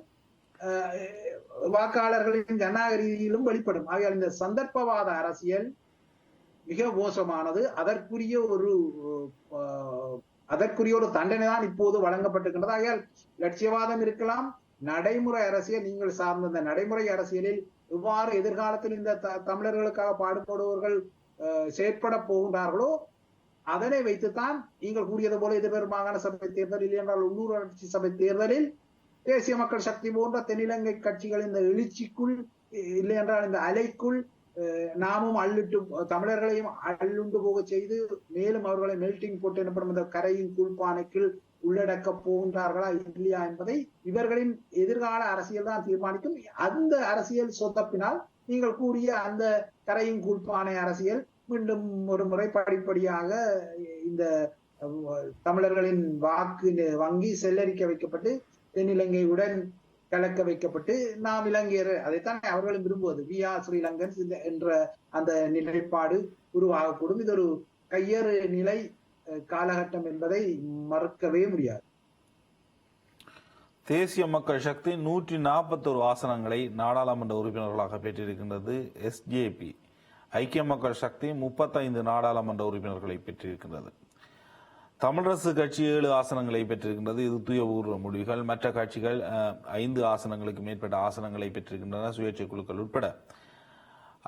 வாக்காளர்களின் ஜனநாயக ரீதியிலும் வெளிப்படும். ஆகையால் இந்த சந்தர்ப்பவாத அரசியல் மிக மோசமானது. அதற்குரிய ஒரு தண்டனை தான் இப்போது வழங்கப்பட்டிருக்கின்றது. ஆகையால் லட்சியவாதம் இருக்கலாம், நடைமுறை அரசியல், நீங்கள் சார்ந்த இந்த நடைமுறை அரசியலில் எவ்வாறு எதிர்காலத்தில் இந்த தமிழர்களுக்காக பாடுபடுபவர்கள் செயற்பட போகின்றார்களோ அதனை வைத்துத்தான் நீங்கள் கூறியது போல எதிர்வரும் மாகாண சபை தேர்தல், இல்லை என்றால் உள்ளூராட்சி சபை தேர்தலில் தேசிய மக்கள் சக்தி போன்ற தென்னிலங்கை கட்சிகள் இந்த எழுச்சிக்குள், இல்லை என்றால் இந்த அலைக்குள் நாமும் தமிழர்களையும் அள்ளுண்டு போக செய்து மேலும் அவர்களை மெல்டிங் போட்டு எனப்படும் இந்த கரையின் கூழ்பானைக்குள் உள்ளடக்க போகின்றார்களா இல்லையா என்பதை இவர்களின் எதிர்கால அரசியல் தான் தீர்மானிக்கும். அந்த அரசியல் சொத்தப்பினால் நீங்கள் கூறிய அந்த கரையின் கூழ்பானை அரசியல் மீண்டும் ஒரு முறை படிப்படியாக இந்த தமிழர்களின் வாக்கு வங்கி செல்லரிக்க வைக்கப்பட்டு தென்னிலங்கையுடன் கலக்க வைக்கப்பட்டு நாம் இலங்கையர், அதைத்தான் அவர்களும் விரும்புவது, வி ஆர் ஸ்ரீலங்கன்ஸ் என்ற அந்த நிலைப்பாடு உருவாகக்கூடும். இது ஒரு கையறு நிலை காலகட்டம் என்பதை மறக்கவே முடியாது.
தேசிய மக்கள் சக்தி 141 ஆசனங்களை நாடாளுமன்ற உறுப்பினர்களாக பெற்றிருக்கின்றது. எஸ்ஜேபி ஐக்கிய மக்கள் சக்தி 35 நாடாளுமன்ற உறுப்பினர்களை பெற்றிருக்கின்றது. தமிழரசு கட்சி 7 ஆசனங்களை பெற்றிருக்கின்றது. இது தூயபூர்வ முடிவுகள். மற்ற கட்சிகள் 5 ஆசனங்களுக்கு மேற்பட்ட ஆசனங்களை பெற்றிருக்கின்றன, சுயேட்சை குழுக்கள் உட்பட.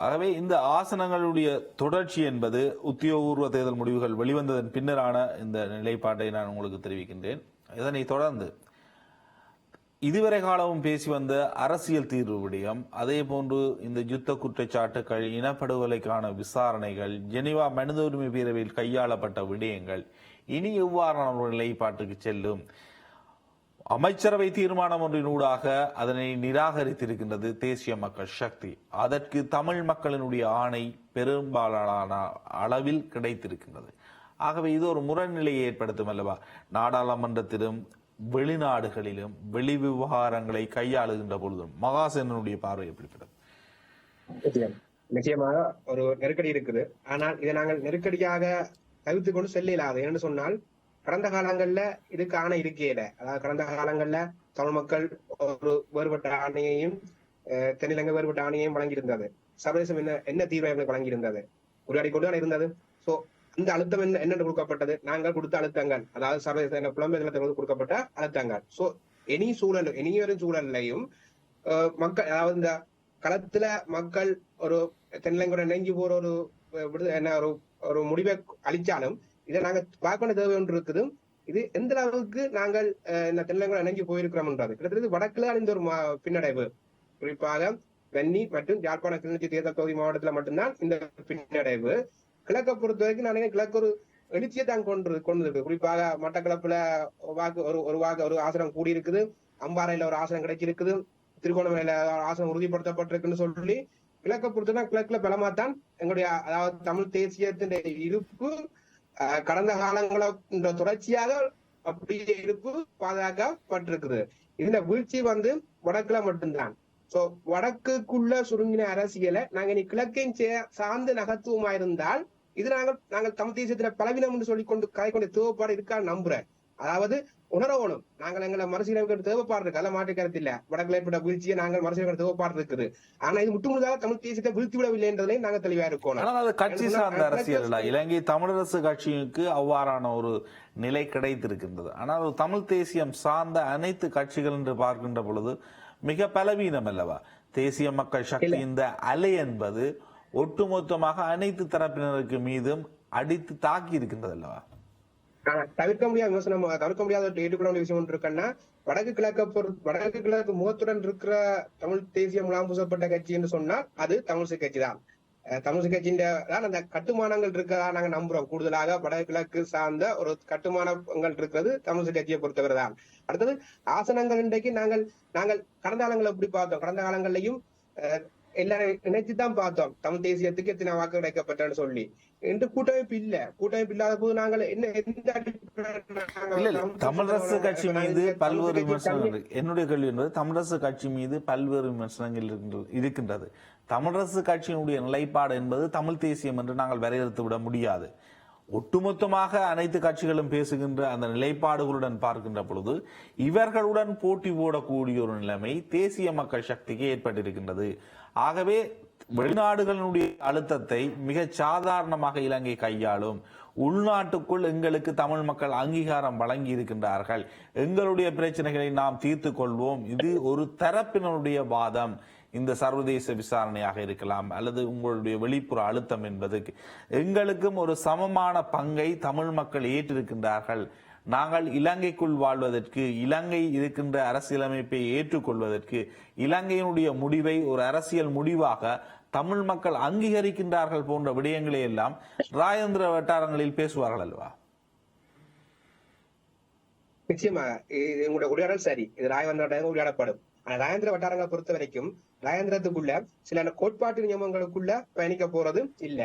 ஆகவே இந்த ஆசனங்களுடைய தொடர்ச்சி என்பது உத்தியோகபூர்வ தேர்தல் முடிவுகள் வெளிவந்ததன் பின்னரான இந்த நிலைப்பாட்டை நான் உங்களுக்கு தெரிவிக்கின்றேன். இதனை தொடர்ந்து இதுவரை காலமும் பேசி வந்த அரசியல் தீர்வு விடயம், அதே போன்று இந்த யுத்த குற்றச்சாட்டுகள், இனப்படுகொலைக்கான விசாரணைகள், ஜெனீவா மனித உரிமை பேரவையில் கையாளப்பட்ட விடயங்கள் இனி எவ்வாறான ஒரு நிலைப்பாட்டுக்கு செல்லும்? அமைச்சரவை தீர்மானம் ஒன்றினூடாக அதனை நிராகரித்திருக்கின்றது தேசிய மக்கள் சக்தி. அதற்கு தமிழ் மக்களினுடைய ஆணை பெரும்பாலான அளவில் கிடைத்திருக்கின்றது. ஆகவே இது ஒரு முரண்நிலையை ஏற்படுத்தும் அல்லவா? நாடாளுமன்றத்திலும் வெளிநாடுகளிலும் வெளி விவகாரங்களை கையாளுகின்ற பொழுதும் மகாசேனனுடைய பார்வை எப்படிப்பட்டது?
நிச்சயமாக ஒரு நெருக்கடி இருக்குது. ஆனால் இதை நாங்கள் நெருக்கடியாக தவிர்த்து கொண்டு செல்ல இல்லாது. என்னன்னு சொன்னால், கடந்த காலங்கள்ல இதுக்கு ஆணை இருக்கையில, அதாவது கடந்த காலங்கள்ல தமிழ் மக்கள் ஒரு வேறுபட்ட ஆணையையும் தென்னிலங்கை வேறுபட்ட ஆணையையும் வழங்கியிருந்தது. சர்வதேசம் என்ன தீர்வை வழங்கியிருந்தது, உரையாடி கொண்டு இருந்தது. சோ இந்த அழுத்தம் என்ன கொடுக்கப்பட்டது? நாங்கள் கொடுத்த அழுத்தங்கள், அதாவது சர்வதேச புலம்பெயர்தலுக்கு கொடுக்கப்பட்ட அழுத்தங்கள். சோ இனியொரு சூழலையும் மக்கள், அதாவது இந்த களத்துல மக்கள் ஒரு தென்னிலங்கையோட நெஞ்சு போற ஒரு முடிவை அளிச்சாலும் இதை நாங்க பார்க்க தேவை ஒன்று இருக்குது. இது எந்த அளவுக்கு நாங்கள் இந்த தென்னிலங்கையோட இணைஞ்சு போயிருக்கிறோம்ன்றது கிட்டத்தட்ட வடக்குல இந்த ஒரு பின்னடைவு, குறிப்பாக வெண்ணி மற்றும் யாழ்ப்பாண கிளிநொச்சி தேர்தல் தொகுதி மாவட்டத்துல மட்டும்தான் இந்த பின்னடைவு. கிழக்கை பொறுத்த வரைக்கும் நான் கிழக்கு ஒரு எழுச்சியை தான் கொண்டு இருக்கு. குறிப்பாக மட்டக்களப்புல ஒரு ஆசனம் கூடி இருக்குது, அம்பாறையில ஒரு ஆசனம் கிடைச்சிருக்குது, திருகோணமலையில ஆசனம் உறுதிப்படுத்தப்பட்டிருக்குன்னு சொல்லி கிழக்கை பொறுத்ததான் கிழக்குல பலமாத்தான் எங்களுடைய, அதாவது தமிழ் தேசியத்தின் இருப்பு கடந்த காலங்கள தொடர்ச்சியாக அப்படியே இருப்பு பாதுகாக்கப்பட்டிருக்குது. இதுல வீழ்ச்சி வடக்குல மட்டும்தான். சோ வடக்குக்குள்ள சுருங்கின அரசியலை நாங்க இனி கிழக்கையும் சார்ந்து நகர்த்துவமா இருந்தால் இது நாங்கள் தமிழ் தேசியத்துல பலவீனம் என்று சொல்லி கொண்டு கதை தேவைப்பாடு இருக்கான்னு நம்புறேன். அதாவது உணரவணும், நாங்கள் எங்களை மறுசீரமைக்க தேவைப்பாடு இருக்கு, அதெல்லாம் மாற்று கருத்து இல்ல. வடக்குல ஏற்பட்ட வீழ்ச்சியை நாங்கள் மறுசீரமைக்க தேவைப்பாடு இருக்குது. ஆனா இது முற்றுமுழுதாக தமிழ் தேசியத்தை வீழ்த்தி விடவில்லை என்றதையும் நாங்கள் தெளிவா இருக்கணும்.
ஆனால் அது கட்சி சார்ந்த அரசியல். இலங்கை தமிழரசு கட்சிக்கு அவ்வாறான ஒரு நிலை கிடைத்திருக்கின்றது. ஆனால் ஒரு தமிழ் தேசியம் சார்ந்த அனைத்து கட்சிகள் என்று பார்க்கின்ற பொழுது மிக பலவீனம் அல்லவா? தேசிய மக்கள் சக்தி இந்த அலை என்பது ஒட்டுமொத்தமாக அனைத்து தரப்பினருக்கு மீதும் அடித்து தாக்கி இருக்கின்றது அல்லவா?
தவிர்க்க முடியாத விமர்சனம், தவிர்க்க முடியாத ஏற்றுக்கொள்ள விஷயம் ஒன்று இருக்குன்னா, வடக்கு கிழக்கு முகத்துடன் இருக்கிற தமிழ் தேசிய முலாம் பூசப்பட்ட கட்சி என்று சொன்னால் அது தமிழிசை கட்சி தான். தமிழிசை கட்சியின் அந்த கட்டுமானங்கள் இருக்கதா நாங்க நம்புறோம். கூடுதலாக வடக்கு கிழக்கு சார்ந்த ஒரு கட்டுமானங்கள் இருக்கிறது தமிழிசை கட்சியை பொறுத்தவரை தான். அடுத்தது ஆசனங்கள். இன்றைக்கு நாங்கள் கடந்த காலங்களை எப்படி பார்த்தோம்? கடந்த காலங்கள்லையும் எல்லாரும் நினைச்சுதான் பார்த்தோம் தமிழ் தேசியத்துக்கு எத்தனை வாக்கு கிடைக்கப்பட்டன்னு சொல்லி. இன்று கூட்டமைப்பு இல்ல. கூட்டமைப்பு இல்லாத போது நாங்கள் என்ன எந்த
தமிழரசு கட்சி மீது பல்வேறு விமர்சனங்கள், என்னுடைய கேள்வி என்பது தமிழரசு கட்சி மீது பல்வேறு விமர்சனங்கள் இருக்கின்றது. தமிழரசு கட்சியினுடைய நிலைப்பாடு என்பது தமிழ் தேசியம் என்று நாங்கள் வரையறுத்து விட முடியாது. ஒட்டுமொத்தமாக அனைத்து கட்சிகளும் பேசுகின்ற அந்த நிலைப்பாடுகளுடன் பார்க்கின்ற பொழுது இவர்களுடன் போட்டி போடக்கூடிய ஒரு நிலைமை தேசிய மக்கள் சக்திக்கு ஏற்பட்டிருக்கின்றது. ஆகவே வெளிநாடுகளுடைய அழுத்தத்தை மிக சாதாரணமாக இலங்கை கையாளும். உள்நாட்டுக்குள் எங்களுக்கு தமிழ் மக்கள் அங்கீகாரம் வழங்கி இருக்கின்றார்கள், எங்களுடைய பிரச்சனைகளை நாம் தீர்த்து கொள்வோம், இது ஒரு தரப்பினருடைய வாதம். இந்த சர்வதேச விசாரணையாக இருக்கலாம் அல்லது உங்களுடைய வெளிப்புற அழுத்தம் என்பது எங்களுக்கும் ஒரு சமமான பங்கை தமிழ் மக்கள் ஏற்றிருக்கின்றார்கள். நாங்கள் இலங்கைக்குள் வாழ்வதற்கு, இலங்கை இருக்கின்ற அரசியலமைப்பை ஏற்றுக்கொள்வதற்கு, இலங்கையினுடைய முடிவை ஒரு அரசியல் முடிவாக தமிழ் மக்கள் அங்கீகரிக்கின்றார்கள் போன்ற விடயங்களை எல்லாம் ராஜேந்திர வட்டாரங்களில் பேசுவார்கள் அல்லவா?
நிச்சயமா உங்களுடைய உரையாடல் சரி, இது ராஜேந்திர உரையாடப்படும். ஆனா ராஜேந்திர வட்டாரங்களை பொறுத்த வரைக்கும் ராஜேந்திரத்துக்குள்ள சில கோட்பாட்டு நியமங்களுக்குள்ள பயணிக்க போறது இல்ல.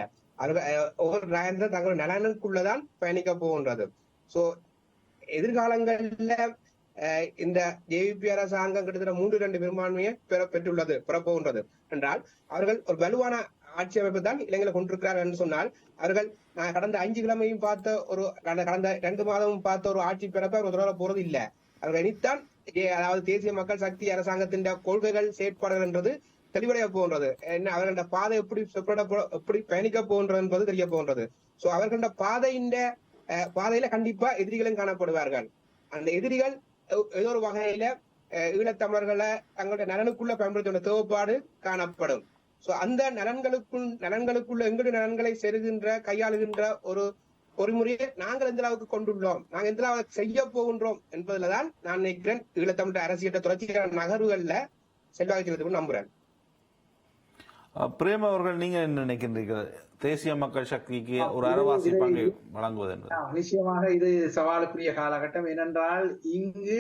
ஒவ்வொரு ராஜேந்திரன் தங்களுடைய நலனுக்குள்ளதான் பயணிக்க போகின்றது. சோ எதிர்காலங்கள்ல இந்த ஜேவிபி அரசாங்கம் கிட்டத்தட்ட 3/2 பெரும்பான்மையை பெற்றுள்ளது, பெறப்போகின்றது என்றால் அவர்கள் ஒரு வலுவான ஆட்சி அமைப்பு தான் இலங்கையில கொண்டிருக்கிறார்கள் என்று சொன்னால், அவர்கள் நான் கடந்த 5 கிழமையும் பார்த்த ஒரு கடந்த 2 மாதமும் பார்த்த ஒரு ஆட்சி பெறப்ப ஒரு தொடர போறது இல்ல. அவர்கள் இனித்தான் அதாவது தேசிய மக்கள் சக்தி அரசாங்கத்தின் கொள்கைகள் செயற்பாடுகள் என்றது தெளிவடைய போகின்றது. என்ன அவர்களோட பாதை எப்படி பயணிக்க போகின்றது என்பது தெரிய போகின்றது. சோ அவர்களோட பாதையில கண்டிப்பா எதிரிகளும் காணப்படுவார்கள். அந்த எதிரிகள் ஏதோ ஒரு வகையில ஈழத்தமிழர்களை தங்களுடைய நலனுக்குள்ள பயன்படுத்த தேவைப்பாடு காணப்படும். சோ அந்த நலன்களுக்குள்ள எங்களுடைய நலன்களை செருகின்ற கையாளுகின்ற ஒரு பொறிமுறையை நாங்கள் எந்த அளவுக்கு கொண்டுள்ளோம், நாங்கள் எந்த அளவுக்கு செய்ய போகின்றோம் என்பதுலதான் நான் நினைக்கிறேன் ஈழத்தமிழ் அரசியல் தொடர்ச்சியான நகர்வுகள்ல செல்வாக்கு நம்புறேன்.
பிரேம் அவர்கள், நீங்க என்ன நினைக்கின்றீர்கள்? தேசிய மக்கள் சக்திக்கு ஒரு அரைவாசி பங்கை வழங்குவது என்பது
நிச்சயமாக இது சவாலுக்குரிய காலகட்டம். ஏனென்றால் இங்கு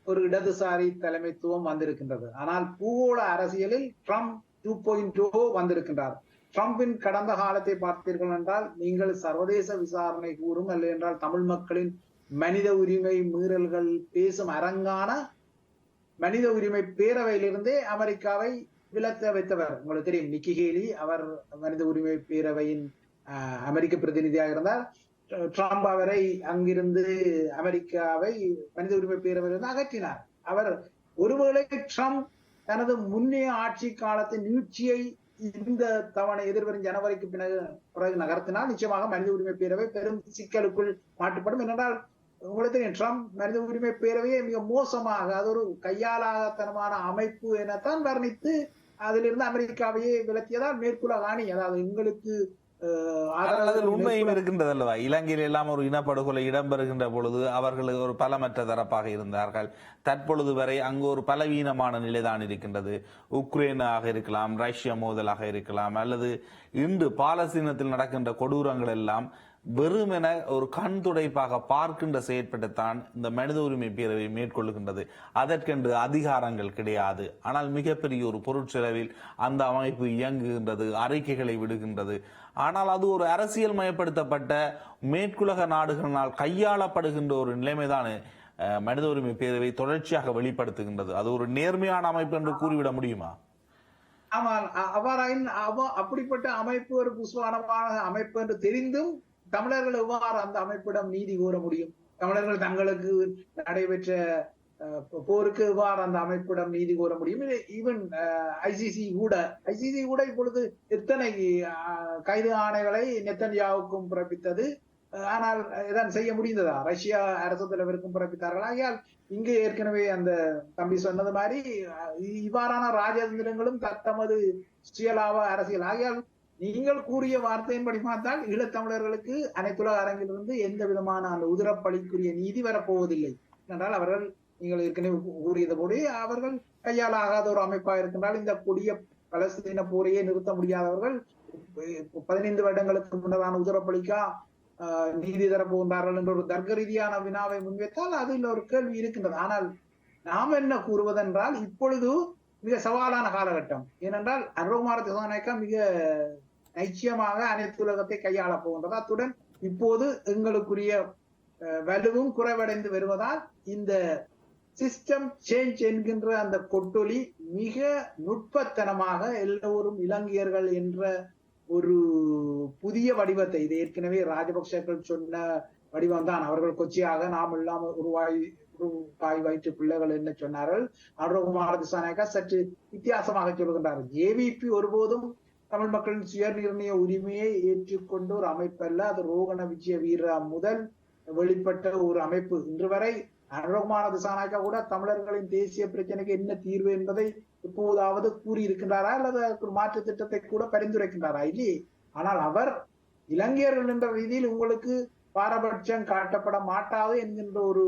ஒரு இடதுசாரி தலைமைத்துவம் வந்திருக்கின்றது. ஆனால் பூகோள அரசியலில் ட்ரம்ப் 2.0 வந்திருக்கின்றார். ட்ரம்பின் கடந்த காலத்தை பார்த்தீர்கள் என்றால், நீங்கள் சர்வதேச விசாரணை கூறும் அல்ல என்றால் தமிழ் மக்களின் மனித உரிமை மீறல்கள் பேசும் அரங்கான மனித உரிமை பேரவையிலிருந்தே அமெரிக்காவை விலக்க வைத்தவர். உங்களுக்கு தெரியும், நிக்கி ஹேலி அவர் மனித உரிமை பேரவையின் அமெரிக்க பிரதிநிதியாக இருந்தார். ட்ரம்ப் அவரை அங்கிருந்து அமெரிக்காவை மனித உரிமை பேரவையிலிருந்து அகற்றினார். அவர் ஒருவேளை ட்ரம்ப் தனது முன்னைய ஆட்சி காலத்தின் நீட்சியை இந்த தவணை எதிர்வரும் ஜனவரிக்கு பிறகு நகர்த்தினால் நிச்சயமாக மனித உரிமை பேரவை பெரும் சிக்கலுக்குள் மாட்டுப்படும். என்றால் உங்களுக்கு தெரியும், ட்ரம்ப் மனித உரிமை பேரவையை மிக மோசமாக, அது ஒரு கையாளாகத்தனமான அமைப்பு எனத்தான் வர்ணித்து அதிலிருந்து அமெரிக்காவையே விலக்கியதால் மேற்குலக அணி, அதாவது எங்களுக்கு
உண்மையும் இருக்கின்றது அல்லவா? இலங்கையில் எல்லாம் ஒரு இனப்படுகொலை இடம்பெறுகின்ற பொழுது அவர்கள் ஒரு பலமற்ற தரப்பாக இருந்தார்கள். தற்பொழுது வரை அங்கு ஒரு பலவீனமான நிலைதான் இருக்கின்றது. உக்ரைனாக இருக்கலாம், ரஷ்ய மோதலாக இருக்கலாம், அல்லது இன்று பாலஸ்தீனத்தில் நடக்கின்ற கொடூரங்கள் எல்லாம் வெறுமென ஒரு கண் துடைப்பாக பார்க்கின்ற செயற்பட்டுத்தான் இந்த மனித உரிமை பேரவை மேற்கொள்ளுகின்றது. அதற்கென்று அதிகாரங்கள் கிடையாது. ஆனால் மிகப்பெரிய ஒரு பொருட்செலவில் அந்த அமைப்பு இயங்குகின்றது, அறிக்கைகளை விடுகின்றது. ஆனால் அது ஒரு அரசியல் மயப்படுத்தப்பட்ட மேற்குலக நாடுகளினால் கையாளப்படுகின்ற ஒரு நிலைமைதான் மனித உரிமை பேரவை தொடர்ச்சியாக வெளிப்படுத்துகின்றது. அது ஒரு நேர்மையான அமைப்பு என்று கூறிவிட முடியுமா?
ஆமாம், அப்படிப்பட்ட அமைப்பு ஒரு புஸ்வானமான அமைப்பு என்று தெரிந்தும் தமிழர்கள் எவ்வாறு அந்த அமைப்பிடம் நீதி கோர முடியும்? தமிழர்கள் தங்களுக்கு நடைபெற்ற போருக்கு எவ்வாறு அந்த அமைப்பிடம் நீதி கோர முடியும்? ஈவன் ஐசிசி கூட இப்பொழுது எத்தனை கைது ஆணைகளை நெத்தன்யாவுக்கும் பிறப்பித்தது. ஆனால் இதான் செய்ய முடிந்ததா? ரஷ்யா அரசு தலைவருக்கும் பிறப்பித்தார்கள். ஆகையால் இங்கு ஏற்கனவே அந்த தம்பி சொன்னது மாதிரி இவ்வாறான ராஜதந்திரங்களும் தமது சுயலாப அரசியல். ஆகையால் நீங்கள் கூறிய வார்த்தையின்படி பார்த்தால் ஈழத்தமிழர்களுக்கு அனைத்துலக அரங்கிலிருந்து எந்த விதமான அந்த உதிரப்பலிக்குரிய நீதி வரப்போவதில்லை என்றால், அவர்கள் நீங்கள் ஏற்கனவே கூறியது போல அவர்கள் கையாளாகாத ஒரு அமைப்பாக இருக்கின்றால் இந்த கொடிய பலஸ்தீன போரையே நிறுத்த முடியாதவர்கள் 15 வருடங்களுக்கு முன்னதான உதிரப்பலிக்கா நீதி தரப்போகின்றார்கள் என்ற ஒரு தர்க்க ரீதியான வினாவை முன்வைத்தால் அதில் ஒரு கேள்வி இருக்கின்றது. ஆனால் நாம் என்ன கூறுவதென்றால், இப்பொழுது மிக சவாலான காலகட்டம். ஏனென்றால் அனுரகுமார திசாநாயக்கா மிக நிச்சயமாக அனைத்து உலகத்தை கையாள போகின்றது. அத்துடன் இப்போது எங்களுக்குரிய வலுவும் குறைவடைந்து வருவதால் இந்த சிஸ்டம் சேஞ்ச் என்கின்ற அந்த கொட்டொலி மிக நுட்பத்தனமாக எல்லோரும் இலங்கையர்கள் என்ற ஒரு புதிய வடிவத்தை, இது ஏற்கனவே ராஜபக்சர்கள் சொன்ன வடிவம் தான். அவர்கள் கொச்சியாக நாம் இல்லாமல் தாய் வயிற்று பிள்ளைகள் என்ன சொன்னார்கள், அனுரகுமார திசாநாயக்கா சற்று வித்தியாசமாக சொல்கின்றார்கள். ஜேவிபி ஒருபோதும் தமிழ் மக்களின் சுய நிர்ணய உரிமையை ஏற்றுக்கொண்ட ஒரு அமைப்பு அல்ல. அது ரோகண விஜய வீரா முதல் வெளிப்பட்ட ஒரு அமைப்பு. இன்று வரை அனுரகுமார திசாநாயக்கா கூட தமிழர்களின் தேசிய பிரச்சனைக்கு என்ன தீர்வு என்பதை எப்போதாவது கூறியிருக்கின்றாரா அல்லது ஒரு மாற்று திட்டத்தை கூட பரிந்துரைக்கின்றாரா? இல்லையே. ஆனால் அவர் இலங்கையர்கள் என்ற ரீதியில் உங்களுக்கு பாரபட்சம் காட்டப்பட மாட்டாது என்கின்ற ஒரு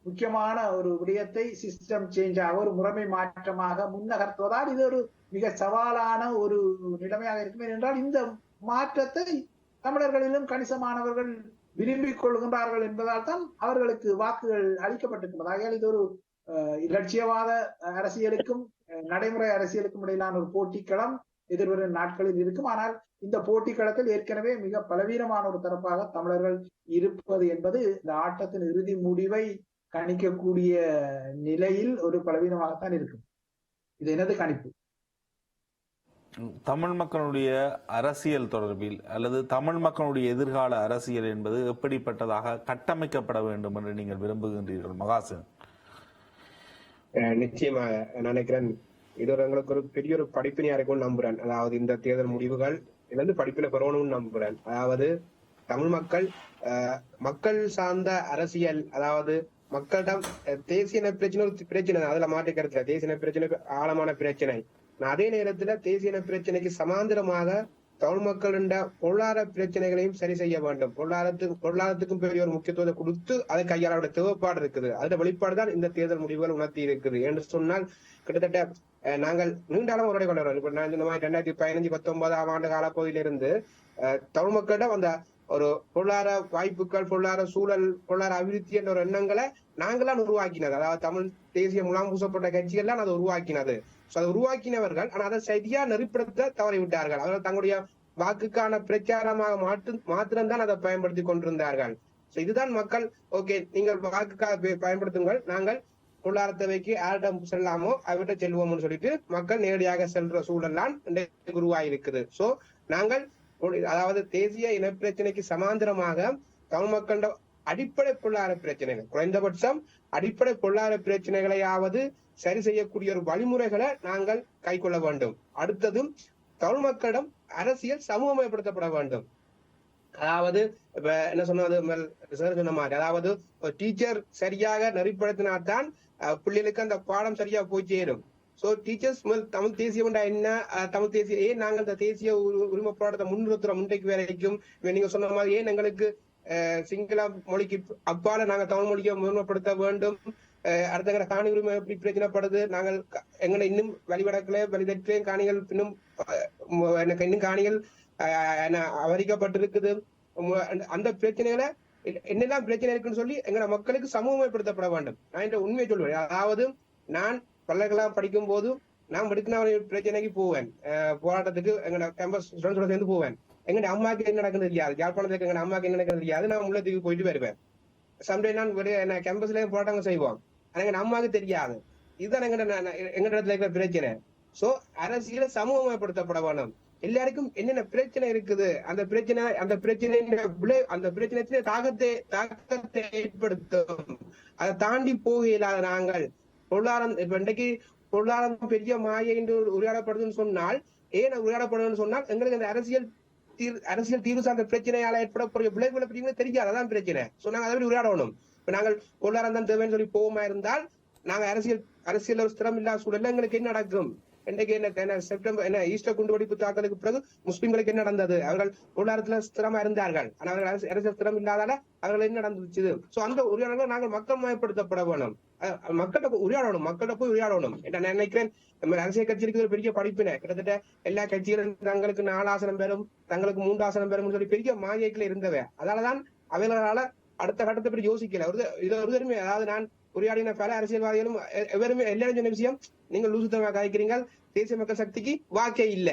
முக்கியமான ஒரு விடயத்தை சிஸ்டம் சேஞ்சாக ஒரு முறைமை மாற்றமாக முன்னகர்த்துவதால் இது ஒரு மிக சவாலான ஒரு நிலைமையாக இருக்கும். என்றால் இந்த மாற்றத்தை தமிழர்களிலும் கணிசமானவர்கள் விரும்பிக் கொள்கின்றார்கள் என்பதால் தான் அவர்களுக்கு வாக்குகள் அளிக்கப்பட்டிருக்கிறது. ஆகையால் இது ஒரு இலட்சியவாத அரசியலுக்கும் நடைமுறை அரசியலுக்கும் இடையிலான ஒரு போட்டிக்களம் எதிர்வரும் நாட்களில் இருக்கும். ஆனால் இந்த போட்டிக்களத்தில் ஏற்கனவே மிக பலவீனமான ஒரு தரப்பாக தமிழர்கள் இருப்பது என்பது இந்த ஆட்டத்தின் இறுதி முடிவை கணிக்கக்கூடிய நிலையில் ஒரு பலவீனமாகத்தான் இருக்கும். இது எனது கணிப்பு.
தமிழ் மக்களுடைய அரசியல் தொடர்பில் அல்லது தமிழ் மக்களுடைய எதிர்கால அரசியல் என்பது எப்படிப்பட்டதாக கட்டமைக்கப்பட வேண்டும் என்று நீங்கள் விரும்புகின்றீர்கள் மகாசன்?
நிச்சயமாக நினைக்கிறேன் இது ஒரு எங்களுக்கு ஒரு பெரிய ஒரு படிப்பினையா இருக்கும் நம்புறேன். அதாவது இந்த தேர்தல் முடிவுகள் இதுல படிப்பினை பெறணும்னு நம்புறேன். அதாவது தமிழ் மக்கள் மக்கள் சார்ந்த அரசியல், அதாவது மக்களிடம் தேசிய பிரச்சனை ஒரு பிரச்சனை, அதுல மாற்று கருத்துல தேசிய பிரச்சனை ஆழமான பிரச்சனை. அதே நேரத்துல தேசிய பிரச்சனைக்கு சமாந்தரமாக தமிழ் மக்களின் பொருளாதார பிரச்சனைகளையும் சரி செய்ய வேண்டும். பொருளாதாரத்துக்கும் பெரிய ஒரு முக்கியத்துவத்தை கொடுத்து அதை கையாளோட தேவைப்பாடு இருக்குது. அதோட வெளிப்பாடுதான் இந்த தேர்தல் முடிவுகள் உணர்த்தி இருக்குது என்று சொன்னால் கிட்டத்தட்ட நாங்கள் நீண்டாலும் ஒரு கொண்டு வரோம். இப்ப நான் இந்த மாதிரி 2015-19 ஆண்டு காலப்பகுதியிலிருந்து தமிழ் மக்களிடம் அந்த ஒரு பொருளாதார வாய்ப்புகள், பொருளாதார சூழல், பொருளாதார அபிவிருத்தி என்ற ஒரு எண்ணங்களை நாங்களாம் உருவாக்கினது. அதாவது தமிழ் தேசிய முலாம் பூசப்பட்ட கட்சிகள்லாம் அதை உருவாக்கினது. அதை உருவாக்கினவர்கள் ஆனால் அதை சரியா நெறிப்படுத்த தவறிவிட்டார்கள். அவர்கள் தங்களுடைய வாக்குக்கான பிரச்சாரமாக மாத்திரம்தான் அதை பயன்படுத்தி கொண்டிருந்தார்கள். இதுதான் மக்கள் ஓகே நீங்கள் வாக்குக்காக பயன்படுத்துங்கள், நாங்கள் பொருளாதாரத்தைக்கு யாரிடம் செல்லாமோ அவர்கிட்ட செல்வோம்னு சொல்லிட்டு மக்கள் நேரடியாக செல்ற சூழல்லாம் உருவாயிருக்குது. சோ நாங்கள் அதாவது தேசிய இன பிரச்சனைக்கு சமாந்தரமாக தமிழ் மக்களோட அடிப்படை பொருளாதார பிரச்சனைகள், குறைந்தபட்சம் அடிப்படை பொருளாதார பிரச்சனைகளையாவது சரி செய்யக்கூடிய ஒரு வழிமுறைகளை நாங்கள் கை கொள்ள வேண்டும். அடுத்ததும் தமிழ் மக்களிடம் அரசியல் சமூகமயப்படுத்தப்பட வேண்டும். அதாவது இப்ப என்ன சொன்ன மாதிரி, அதாவது டீச்சர் சரியாக நெறிப்படுத்தினால்தான் பிள்ளைகளுக்கு அந்த பாடம் சரியா போய் சேரும். சோ டீச்சர்ஸ் தமிழ் தேசியம் என்ன, தமிழ் தேசிய ஏன் நாங்கள் இந்த தேசிய உரிமை போராட்டத்தை முன்னிறுத்துறோம் இன்றைக்கு வரைக்கும். நீங்க சொன்ன மாதிரி ஏன் எங்களுக்கு சிங்கள மொழிக்கு அப்பால நாங்க தமிழ் மொழியை முன்மைப்படுத்த வேண்டும், அடுத்த காணி உரிமை எப்படி பிரச்சனைப்படுது, நாங்கள் எங்களை இன்னும் வழிவடக்கிலே வழிதற்றே காணிகள் இன்னும் இன்னும் காணிகள் அவரிக்கப்பட்டிருக்குது. அந்த பிரச்சனைகளை என்னெல்லாம் பிரச்சனை இருக்குன்னு சொல்லி எங்களை மக்களுக்கு சமூகமயப்படுத்தப்பட வேண்டும். நான் இந்த உண்மையை சொல்வேன். அதாவது நான் பல்கலைக்கழகம் படிக்கும் போது நான் மெடிக்கல் பிரச்சனைக்கு போவேன், போராட்டத்துக்கு எங்க கேம்பஸ் ஸ்டூடெண்ட்ஸோட சேர்ந்து போவேன். எங்க அம்மாவுக்கு என்ன நடக்குது தெரியாது, யாழ்ப்பாணத்துக்கு எங்க அம்மாவுக்கு என்ன நடக்குது தெரியாது, நான் உள்ளத்துக்கு போயிட்டு வருவேன். சம்டைம் நான் கேம்பஸ்லயும் போராட்டங்கள் செய்வோம், எங்க அம்மாவுக்கு தெரியாது. இதுதான் எங்க இடத்துல இருக்கிற பிரச்சனை. சோ அரசியல சமூகமயப்படுத்தப்பட வேணும். எல்லாருக்கும் என்னென்ன பிரச்சனை இருக்குது, அந்த பிரச்சனை தாக்கத்தை ஏற்படுத்தும். அதை தாண்டி போக இல்லாத நாங்கள் பொருளாதாரம் இப்ப இன்றைக்கு பொருளாதாரம் பெரிய மாயை என்று உரையாடப்படுதுன்னு சொன்னால், ஏன் உரையாடப்படுதுன்னு சொன்னால் எங்களுக்கு அந்த அரசியல் தீர்வு சார்ந்த பிரச்சனையால ஏற்படக்கூடிய விளைவுகளை பற்றி தெரியாது. அதான் பிரச்சனை. சோ நாங்க அதை உரையாடணும். இப்ப நாங்கள் பொருளாதாரம் தான் தேவைன்னு சொல்லி போவோமா இருந்தால் நாங்க அரசியல் ஒரு ஸ்திரம் இல்லாத சூழல்ல எங்களுக்கு என்ன நடக்கும்? இன்றைக்கு என்ன ஈஸ்டர் குண்டுவெடிப்பு தாக்கலுக்கு பிறகு முஸ்லிம்களுக்கு என்ன நடந்தது? அவர்கள் பொருளாதாரத்துல ஸ்திரமா இருந்தார்கள், ஆனால் அவர்கள் அரசியல் ஸ்திரம் இல்லாதால அவர்கள் என்ன நடந்துச்சு? சோ அந்த உரையாடல்களை நாங்கள் மக்கள் மயப்படுத்தப்பட வேணும். மக்கள்கிட்ட உரையாடணும், மக்கள்கிட்ட போய் உரையாடணும். நான் நினைக்கிறேன் அரசியல் கட்சிக்கு ஒரு பெரிய படிப்பினை. கிட்டத்தட்ட எல்லா கட்சிகளும் தங்களுக்கு 4 ஆசனம் பெறும், தங்களுக்கு 3 ஆசனம் பெறும் சொல்லி பெரிய மாயைக்குள்ள இருந்தவை. அதனாலதான் அவர்களால அடுத்த கட்டத்தை பற்றி யோசிக்கல. இது ஒரு தருமை. அதாவது நான் உரையாடின பல அரசியல்வாதிகளும் எவருமே எல்லாரும் சொன்ன விஷயம், நீங்கள் லூசுத்தமா காய்க்கிறீங்க, தேசிய மக்கள் சக்திக்கு வாக்கே இல்ல.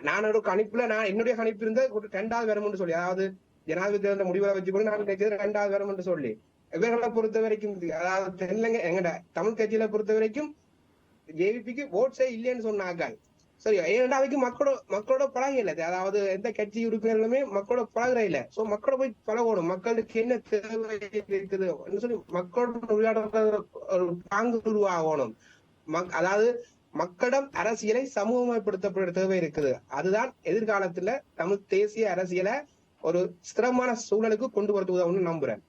நான் ஒரு கணிப்புல என்னுடைய கணிப்பு இருந்த 2வது வரும்னு சொல்லி, அதாவது ஜனாதிபதி தேர்தல் முடிவுகளை வச்சுக்கொண்டு நான் நினைச்சது 2வது வரும்னு சொல்லி. இவர்களை பொறுத்த வரைக்கும், அதாவது தெரியலங்க, எங்கட தமிழ் கட்சியில பொறுத்த வரைக்கும் ஜேவிபிக்கு ஓட்ஸே இல்லைன்னு சொன்னாங்க. சரி, ஏன்னா அவைக்கு மக்களோட பழக இல்லை. அதாவது எந்த கட்சி உறுப்பினர்களுமே மக்களோட பழகுற இல்ல. சோ மக்களோட போய் பழகணும், மக்களுக்கு என்ன தேவை இருக்குது சொல்லி மக்களோட விளையாடுற ஒரு பாங்கு உருவாகணும். அதாவது மக்களிடம் அரசியலை சமூகமயப்படுத்தப்பட தேவை இருக்குது. அதுதான் எதிர்காலத்துல தமிழ் தேசிய அரசியலை ஒரு ஸ்திரமான சூழலுக்கு கொண்டு வரது உதவுன்னு நம்புறேன்.